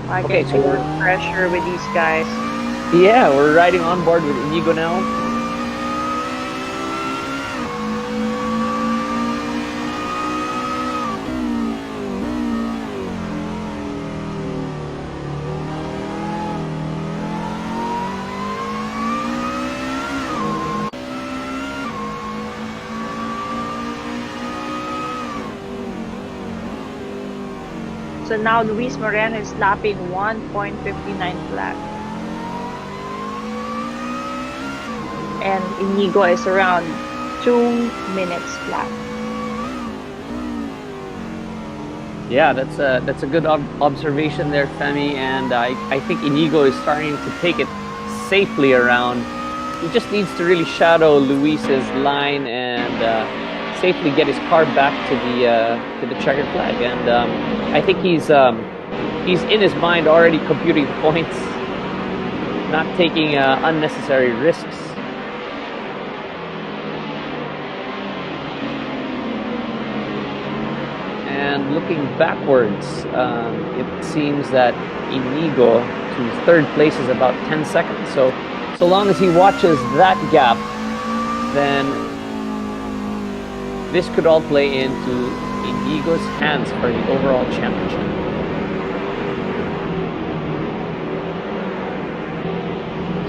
I Okay, get so we're pressure with these guys. Yeah, we're riding on board with Inigo now. So now Luis Moreno is lapping 1:59 flat. And Inigo is around 2 minutes flat. Yeah, that's a good observation there, Femi. And I think Inigo is starting to take it safely around. He just needs to really shadow Luis's line and safely get his car back to the checkered flag. And I think he's in his mind already computing points, not taking unnecessary risks. And looking backwards, it seems that Inigo to 3rd place is about 10 seconds. So long as he watches that gap, then this could all play into Inigo's hands for the overall championship.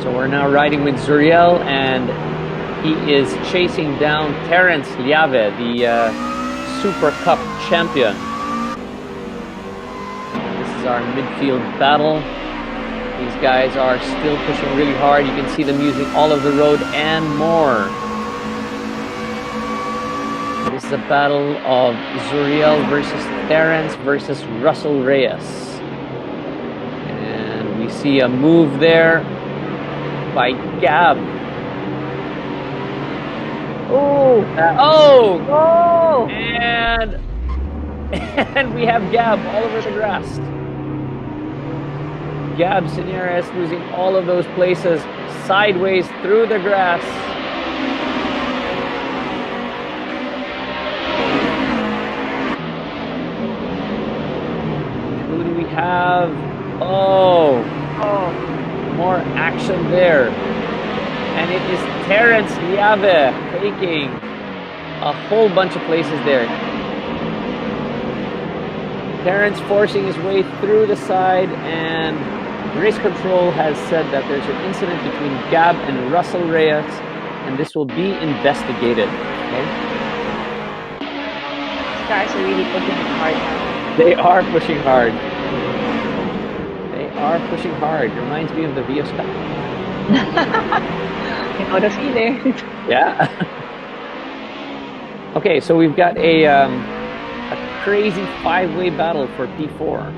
So we're now riding with Zuriel, and he is chasing down Terence Liave, the Super Cup champion. This is our midfield battle. These guys are still pushing really hard. You can see them using all of the road and more. This is a battle of Zuriel versus Terence versus Russell Reyes. And we see a move there by Gab. Oh! Oh! Oh! And we have Gab all over the grass. Gab Señores losing all of those places sideways through the grass. Who do we have? Oh, more action there. And it is Terence Liave taking a whole bunch of places there. Terence forcing his way through the side, and race control has said that there's an incident between Gab and Russell Reyes, and this will be investigated. Okay? These guys are really pushing hard now. They are pushing hard. They are pushing hard. Reminds me of the Vios Cup. You know the feeling. Yeah. Okay, so we've got a crazy five-way battle for P4.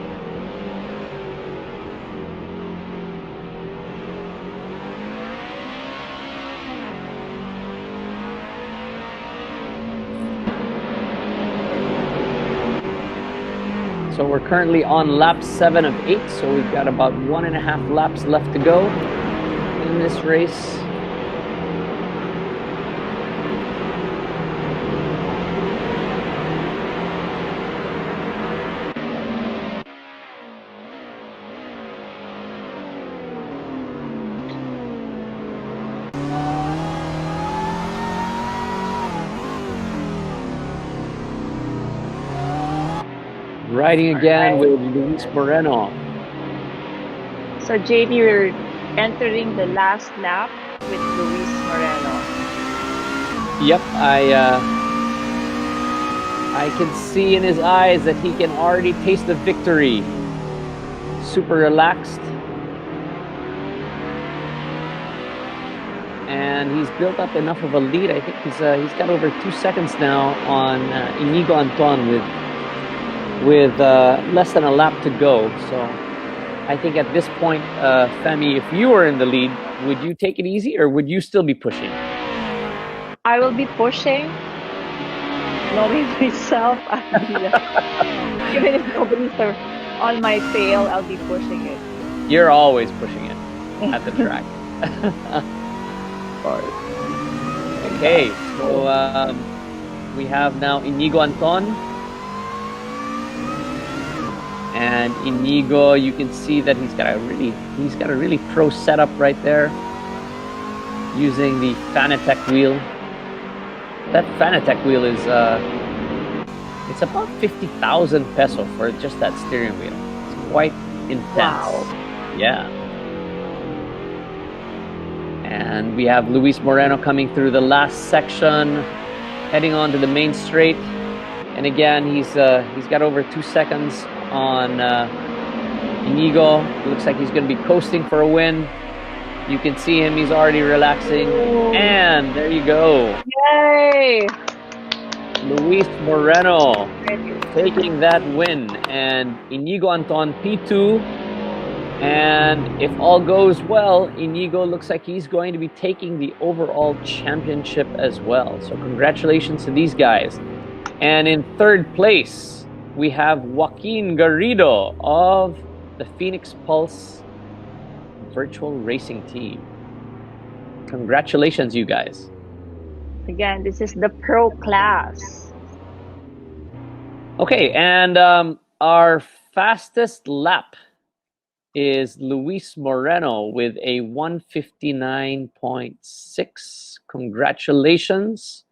So we're currently on lap 7 of 8, so we've got about 1.5 laps left to go in this race. Riding again with Luis Moreno. So JB, we're entering the last lap with Luis Moreno. Yep, I can see in his eyes that he can already taste the victory. Super relaxed. And he's built up enough of a lead. I think he's got over 2 seconds now on Inigo Anton with less than a lap to go. So I think at this point, Femi, if you were in the lead, would you take it easy or would you still be pushing? I will be pushing. Knowing myself, I'll be even if nobody's on my tail, I'll be pushing it. You're always pushing it at the track. Okay, so we have now Inigo Anton. And Inigo, you can see that he's got a really pro setup right there, using the Fanatec wheel. That Fanatec wheel is it's about 50,000 peso for just that steering wheel. It's quite intense. Wow. Yeah. And we have Luis Moreno coming through the last section, heading on to the main straight. And again, he's got over 2 seconds on Inigo. Looks like he's going to be coasting for a win. You can see him, he's already relaxing. And there you go. Yay! Luis Moreno taking that win. And Inigo Anton P2. And if all goes well, Inigo looks like he's going to be taking the overall championship as well. So congratulations to these guys. And in third place, we have Joaquin Garrido of the Phoenix Pulse virtual racing team. Congratulations, you guys. Again, this is the pro class. Okay, and our fastest lap is Luis Moreno with a 1:59.6. Congratulations.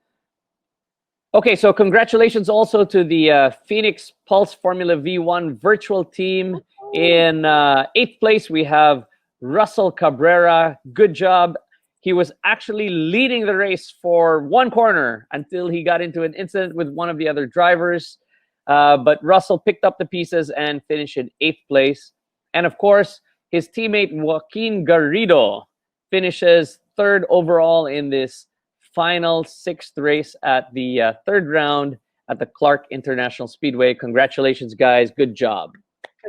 Okay, so congratulations also to the Phoenix Pulse Formula V1 virtual team. In 8th place, we have Russell Cabrera. Good job. He was actually leading the race for one corner until he got into an incident with one of the other drivers. But Russell picked up the pieces and finished in 8th place. And of course, his teammate Joaquin Garrido finishes 3rd overall in this final 6th race at the 3rd round at the Clark International Speedway. Congratulations, guys. Good job.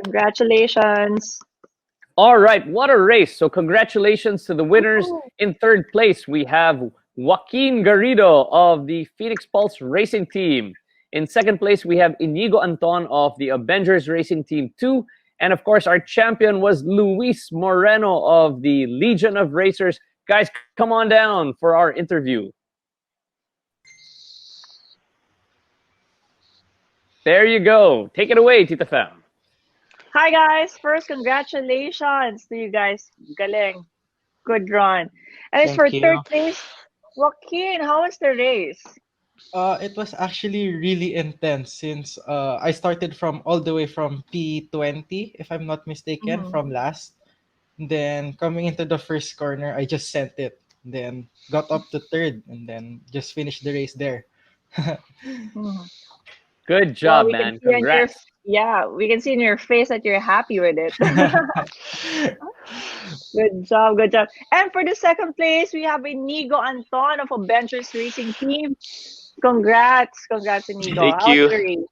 Congratulations. All right, what a race. So congratulations to the winners. In 3rd place, we have Joaquin Garrido of the Phoenix Pulse Racing Team. In 2nd place, we have Inigo Anton of the Avengers Racing Team 2. And of course, our champion was Luis Moreno of the Legion of Racers. Guys, come on down for our interview. There you go. Take it away, Tita Fam. Hi guys, first congratulations to you guys. Galing. Good run. And as for Thank you. third place, Joaquin, how was the race? It was actually really intense since I started from all the way from P20, if I'm not mistaken, Mhm. from last. Then coming into the first corner, I just sent it. Then got up to third and then just finished the race there. Mhm. Good Well, job, we can man. see on your Congrats. we can see in your face that you're happy with it. Good job, good job. And for the second place, we have Inigo Anton of Avengers Racing Team. Congrats, Inigo. Thank How's you. the race?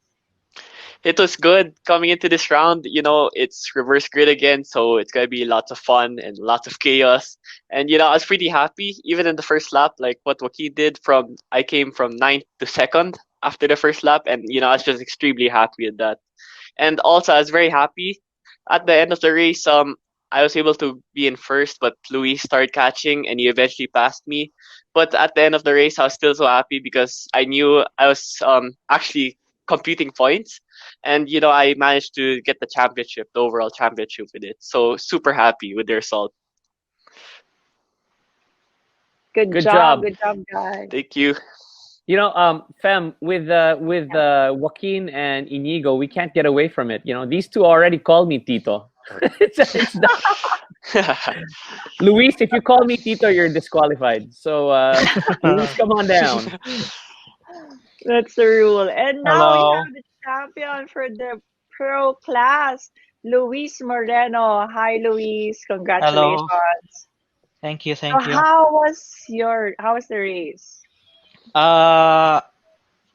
It was good coming into this round. You know, it's reverse grid again, so it's gonna be lots of fun and lots of chaos. And you know, I was pretty happy even in the first lap, like what Joaquin did. From I came from ninth to second after the first lap, and you know, I was just extremely happy with that. And also, I was very happy at the end of the race. I was able to be in first, but Luis started catching, and he eventually passed me. But at the end of the race, I was still so happy because I knew I was actually computing points, and you know, I managed to get the championship, the overall championship with it. So super happy with the result. Good job. Good job, guys. Thank you. You know, Fem, with Joaquin and Inigo, we can't get away from it. You know, these two already called me Tito. It's Luis, if you call me Tito, you're disqualified. So, Luis, come on down. That's the rule. And now we Hello. have the champion for the pro class, Luis Moreno. Hi, Luis. Congratulations. Hello. Thank you. So Thank you. how was the race? Uh,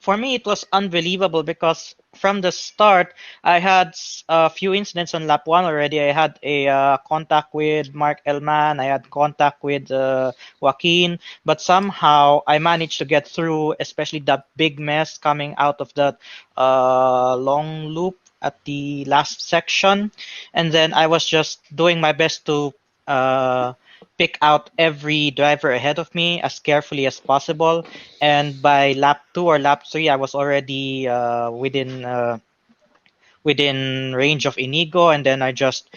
for me, it was unbelievable because from the start, I had a few incidents on lap one already. I had a contact with Mark Elman. I had contact with Joaquin, but somehow I managed to get through, especially that big mess coming out of that long loop at the last section. And then I was just doing my best to uh, pick out every driver ahead of me as carefully as possible. And by lap two or lap three, I was already within range of Inigo, and then I just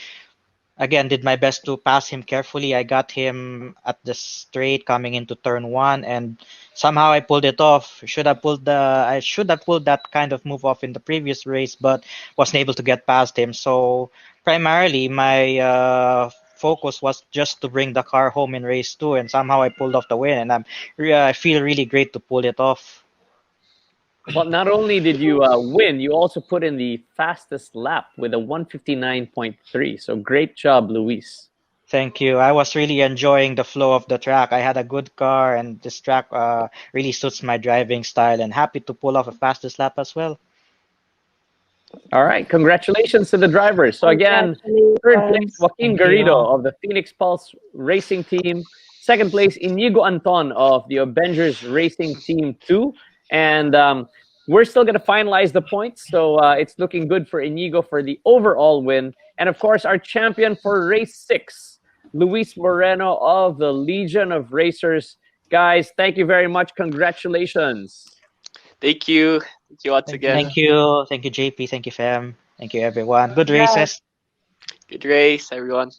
again did my best to pass him carefully. I got him at the straight coming into turn one, and somehow I pulled it off. I should have pulled that kind of move off in the previous race, but wasn't able to get past him. So primarily my focus was just to bring the car home in race two, and somehow I pulled off the win, and I feel really great to pull it off. Well, not only did you win, you also put in the fastest lap with a 159.3. So great job, Luis. Thank you. I was really enjoying the flow of the track. I had a good car, and this track really suits my driving style, and happy to pull off a fastest lap as well. All right, congratulations to the drivers. So again, third place, Congratulations. Joaquin Thank you. Garrido of the Phoenix Pulse Racing Team. Second place, Inigo Anton of the Avengers Racing Team 2. And we're still going to finalize the points. So it's looking good for Inigo for the overall win. And of course, our champion for race 6, Luis Moreno of the Legion of Racers. Guys, thank you very much. Congratulations. Thank you. Thank you once Thank again. you. Thank you, JP. Thank you, Fam. Thank you, everyone. Good Congrats. races. Good race, everyone.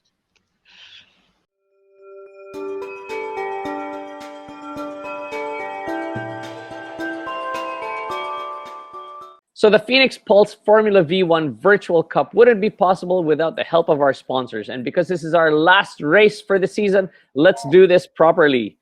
So the Phoenix Pulse Formula V1 Virtual Cup wouldn't be possible without the help of our sponsors. And because this is our last race for the season, let's do this properly.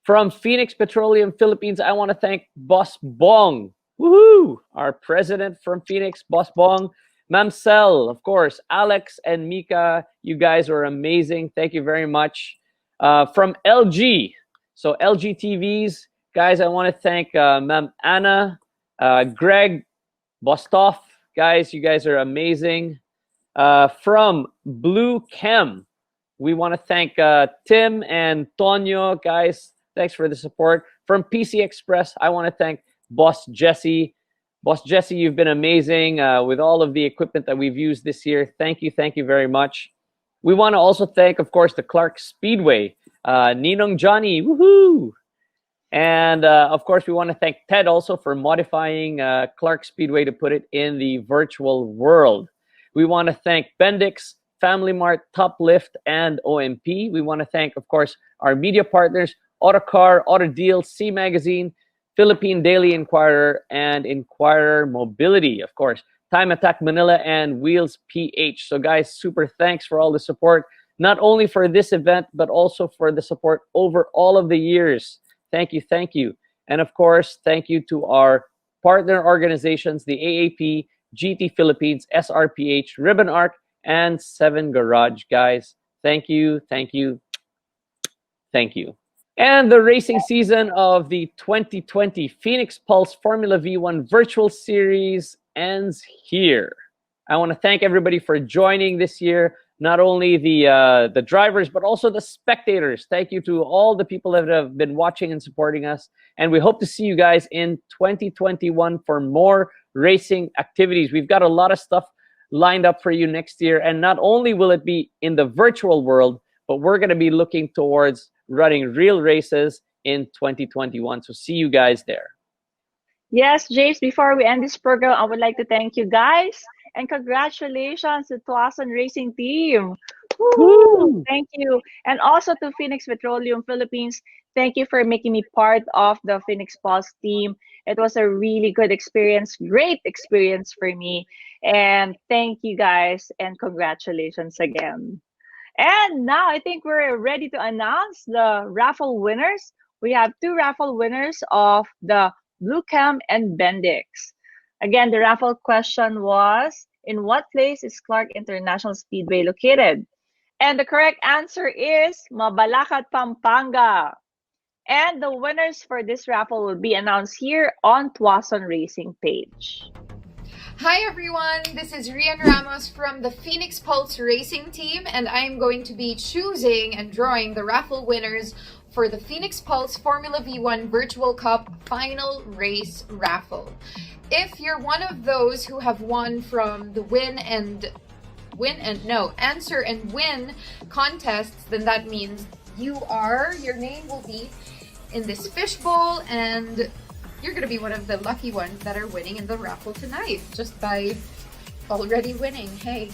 From Phoenix Petroleum Philippines, I want to thank Boss Bong. Woohoo! Our president from Phoenix, Boss Bong. Mamsel, of course, Alex and Mika, you guys are amazing. Thank you very much. From LG, so LG TVs, guys, I want to thank Ma'am Anna, Greg, Bostoff, guys, you guys are amazing. From Blue Chem, we want to thank Tim and Tonyo, guys. Thanks for the support. From PC Express, I want to thank Boss Jesse, Boss Jesse, you've been amazing with all of the equipment that we've used this year. Thank you very much. We want to also thank, of course, the Clark Speedway, Ninong Johnny, woohoo! And of course, we want to thank Ted also for modifying Clark Speedway to put it in the virtual world. We want to thank Bendix, Family Mart, Top Lift, and OMP. We want to thank, of course, our media partners, Autocar, Auto Deal, C Magazine, Philippine Daily Inquirer, and Inquirer Mobility, of course, Time Attack Manila, and Wheels PH. So guys, super thanks for all the support, not only for this event, but also for the support over all of the years. Thank you. And of course, thank you to our partner organizations, the AAP, GT Philippines, SRPH, Ribbon Arc, and 7 Garage, guys. Thank you. And the racing season of the 2020 Phoenix Pulse Formula V1 Virtual Series ends here. I want to thank everybody for joining this year, not only the drivers, but also the spectators. Thank you to all the people that have been watching and supporting us. And we hope to see you guys in 2021 for more racing activities. We've got a lot of stuff lined up for you next year. And not only will it be in the virtual world, but we're going to be looking towards running real races in 2021. So see you guys there. Yes, James, before we end this program, I would like to thank you guys and congratulations to Tuason Racing Team. Woo! Thank you. And also to Phoenix Petroleum Philippines, thank you for making me part of the Phoenix Pulse team. It was a really good experience, great experience for me. And thank you guys and congratulations again. And now I think we're ready to announce the raffle winners. We have 2 raffle winners of the Blue Cam and Bendix. Again, the raffle question was, in what place is Clark International Speedway located? And the correct answer is Mabalacat, Pampanga. And the winners for this raffle will be announced here on Tuason Racing page. Hi everyone, this is Rian Ramos from the Phoenix Pulse Racing Team, and I am going to be choosing and drawing the raffle winners for the Phoenix Pulse Formula V1 Virtual Cup Final Race Raffle. If you're one of those who have won from the answer and win contests, then that means your name will be in this fishbowl, and you're going to be one of the lucky ones that are winning in the raffle tonight just by already winning. Hey,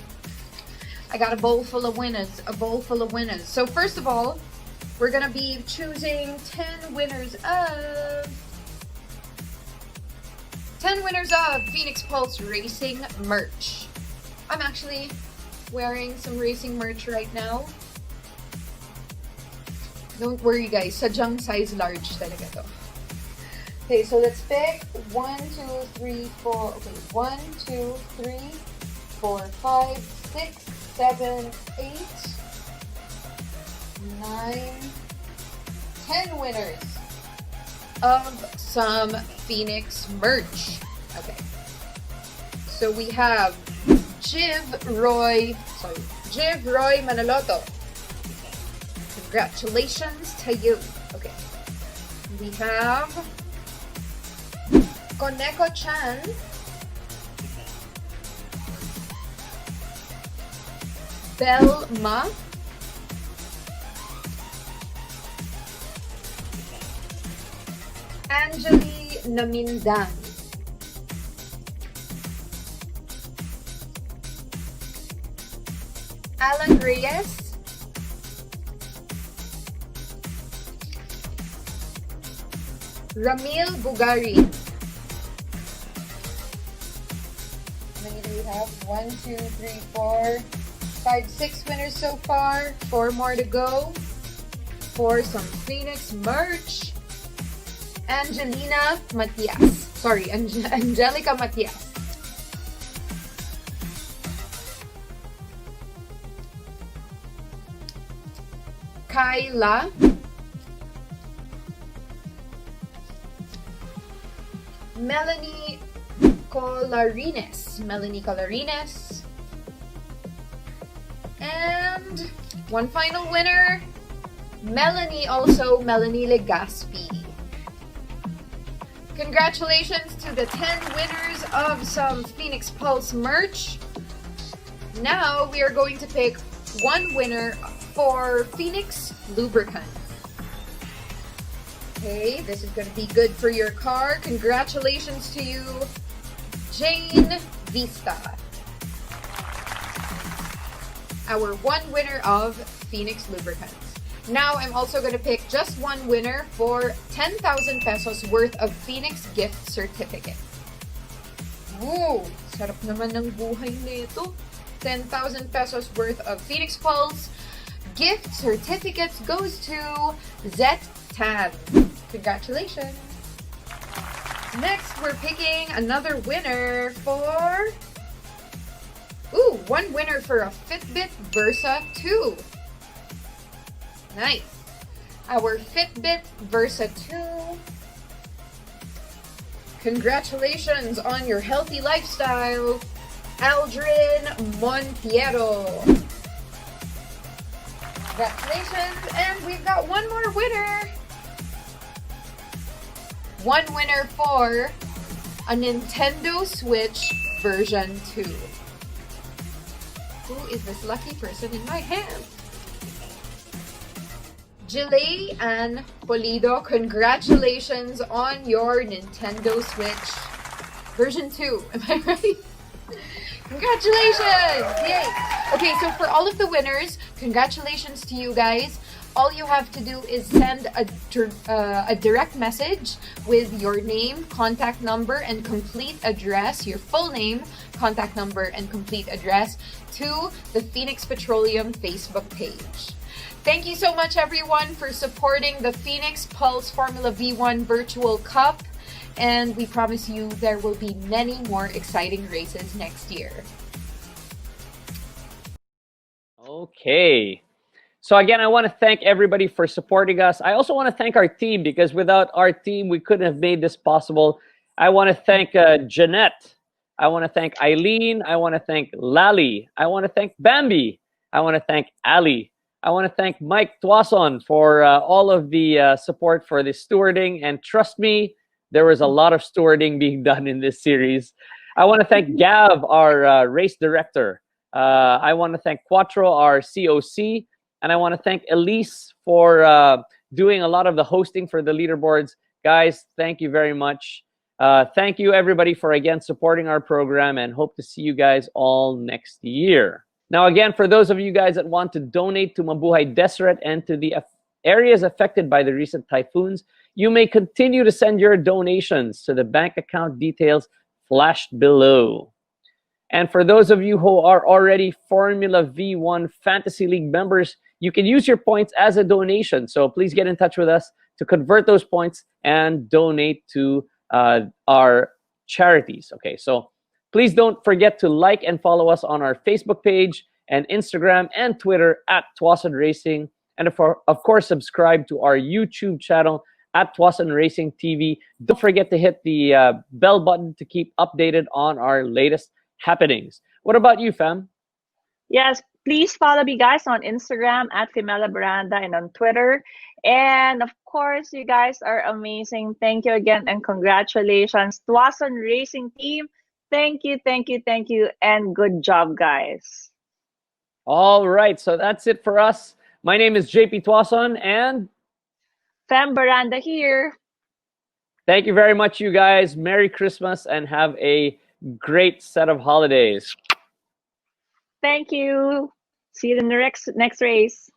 I got a bowl full of winners. So first of all, we're going to be choosing 10 winners of Phoenix Pulse Racing merch. I'm actually wearing some racing merch right now. Don't worry guys, sadyang size large talaga to. Okay, so let's pick 1, 2, 3, 4. Okay, 1, 2, 3, 4, 5, 6, 7, 8, 9, 10 winners of some Phoenix merch. Okay, so we have Jiv Roy Manaloto. Congratulations to you. Okay, we have Koneko-chan, Belma, Angeli Namindan, Alan Reyes, Ramil Bugari. We have 1, 2, 3, 4, 5, 6 winners so far. 4 more to go for some Phoenix merch. Angelica Matias. Kyla. Melanie Colarines. And one final winner, Melanie Legaspi. Congratulations to the 10 winners of some Phoenix Pulse merch. Now we are going to pick one winner for Phoenix lubricant. Okay, this is going to be good for your car. Congratulations to you, Jane Vista. Our one winner of Phoenix lubricants. Now I'm also going to pick just one winner for 10,000 pesos worth of Phoenix gift certificate. Ooh, sarap naman ng buhay nito. 10,000 pesos worth of Phoenix Pulse gift certificates goes to Zet Tan. Congratulations. Next, we're picking another winner for... Ooh, one winner for a Fitbit Versa 2. Nice. Our Fitbit Versa 2. Congratulations on your healthy lifestyle, Aldrin Montiero. Congratulations, and we've got one more winner. One winner for a Nintendo Switch version 2. Who is this lucky person in my hand? Jilay Ann Polido, congratulations on your Nintendo Switch version 2. Am I right? Congratulations! Yay! Okay, so for all of the winners, congratulations to you guys. All you have to do is send a direct message with your name, contact number, and complete address, your full name, contact number, and complete address to the Phoenix Petroleum Facebook page. Thank you so much, everyone, for supporting the Phoenix Pulse Formula V1 Virtual Cup. And we promise you there will be many more exciting races next year. Okay. So again, I want to thank everybody for supporting us. I also want to thank our team, because without our team, we couldn't have made this possible. I want to thank Jeanette. I want to thank Eileen. I want to thank Lali. I want to thank Bambi. I want to thank Ali. I want to thank Mike Tuason for all of the support for the stewarding. And trust me, there was a lot of stewarding being done in this series. I want to thank Gav, our race director. I want to thank Quattro, our COC. And I want to thank Elise for doing a lot of the hosting for the leaderboards. Guys, thank you very much. Thank you, everybody, for, again, supporting our program, and hope to see you guys all next year. Now, again, for those of you guys that want to donate to Mabuhay Deseret and to the areas affected by the recent typhoons, you may continue to send your donations to the bank account details flashed below. And for those of you who are already Formula V1 Fantasy League members, you can use your points as a donation. So please get in touch with us to convert those points and donate to our charities. Okay, so please don't forget to like and follow us on our Facebook page and Instagram and Twitter at Tuason Racing. And of course, subscribe to our YouTube channel at Tuason Racing TV. Don't forget to hit the bell button to keep updated on our latest happenings. What about you, fam? Yes, please follow me, guys, on Instagram at Femela Baranda and on Twitter. And of course, you guys are amazing. Thank you again and congratulations. Tuason Racing team, thank you, thank you, thank you, and good job, guys. All right, so that's it for us. My name is JP Tuason, and Fem Baranda here. thank you very much, you guys. Merry Christmas and have a great set of holidays. Thank you. See you in the next race.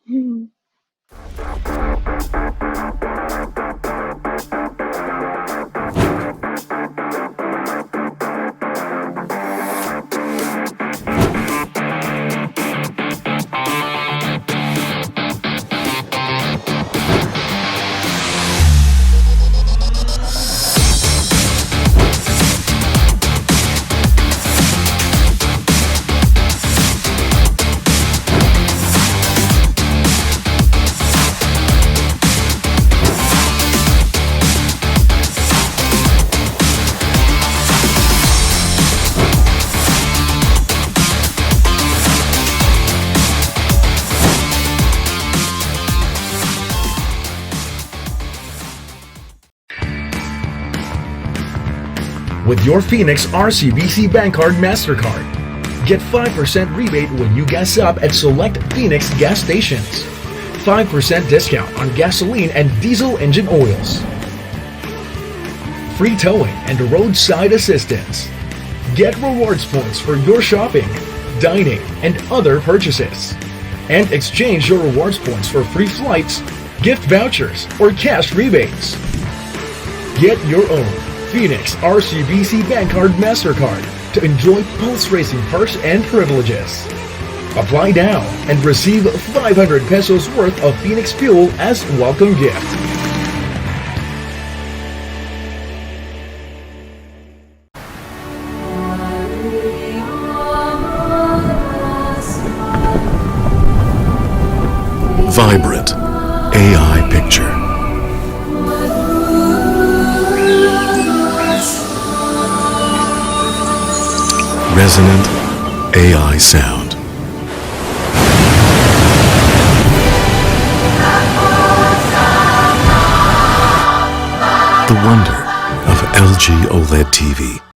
with your Phoenix RCBC Bank Card MasterCard. Get 5% rebate when you gas up at select Phoenix gas stations. 5% discount on gasoline and diesel engine oils. Free towing and roadside assistance. Get rewards points for your shopping, dining, and other purchases. And exchange your rewards points for free flights, gift vouchers, or cash rebates. Get your own Phoenix RCBC Bank Card MasterCard to enjoy Pulse Racing perks and privileges. Apply now and receive 500 pesos worth of Phoenix Fuel as welcome gift. Vibrant AI picture. Resonant AI sound. The wonder of LG OLED TV.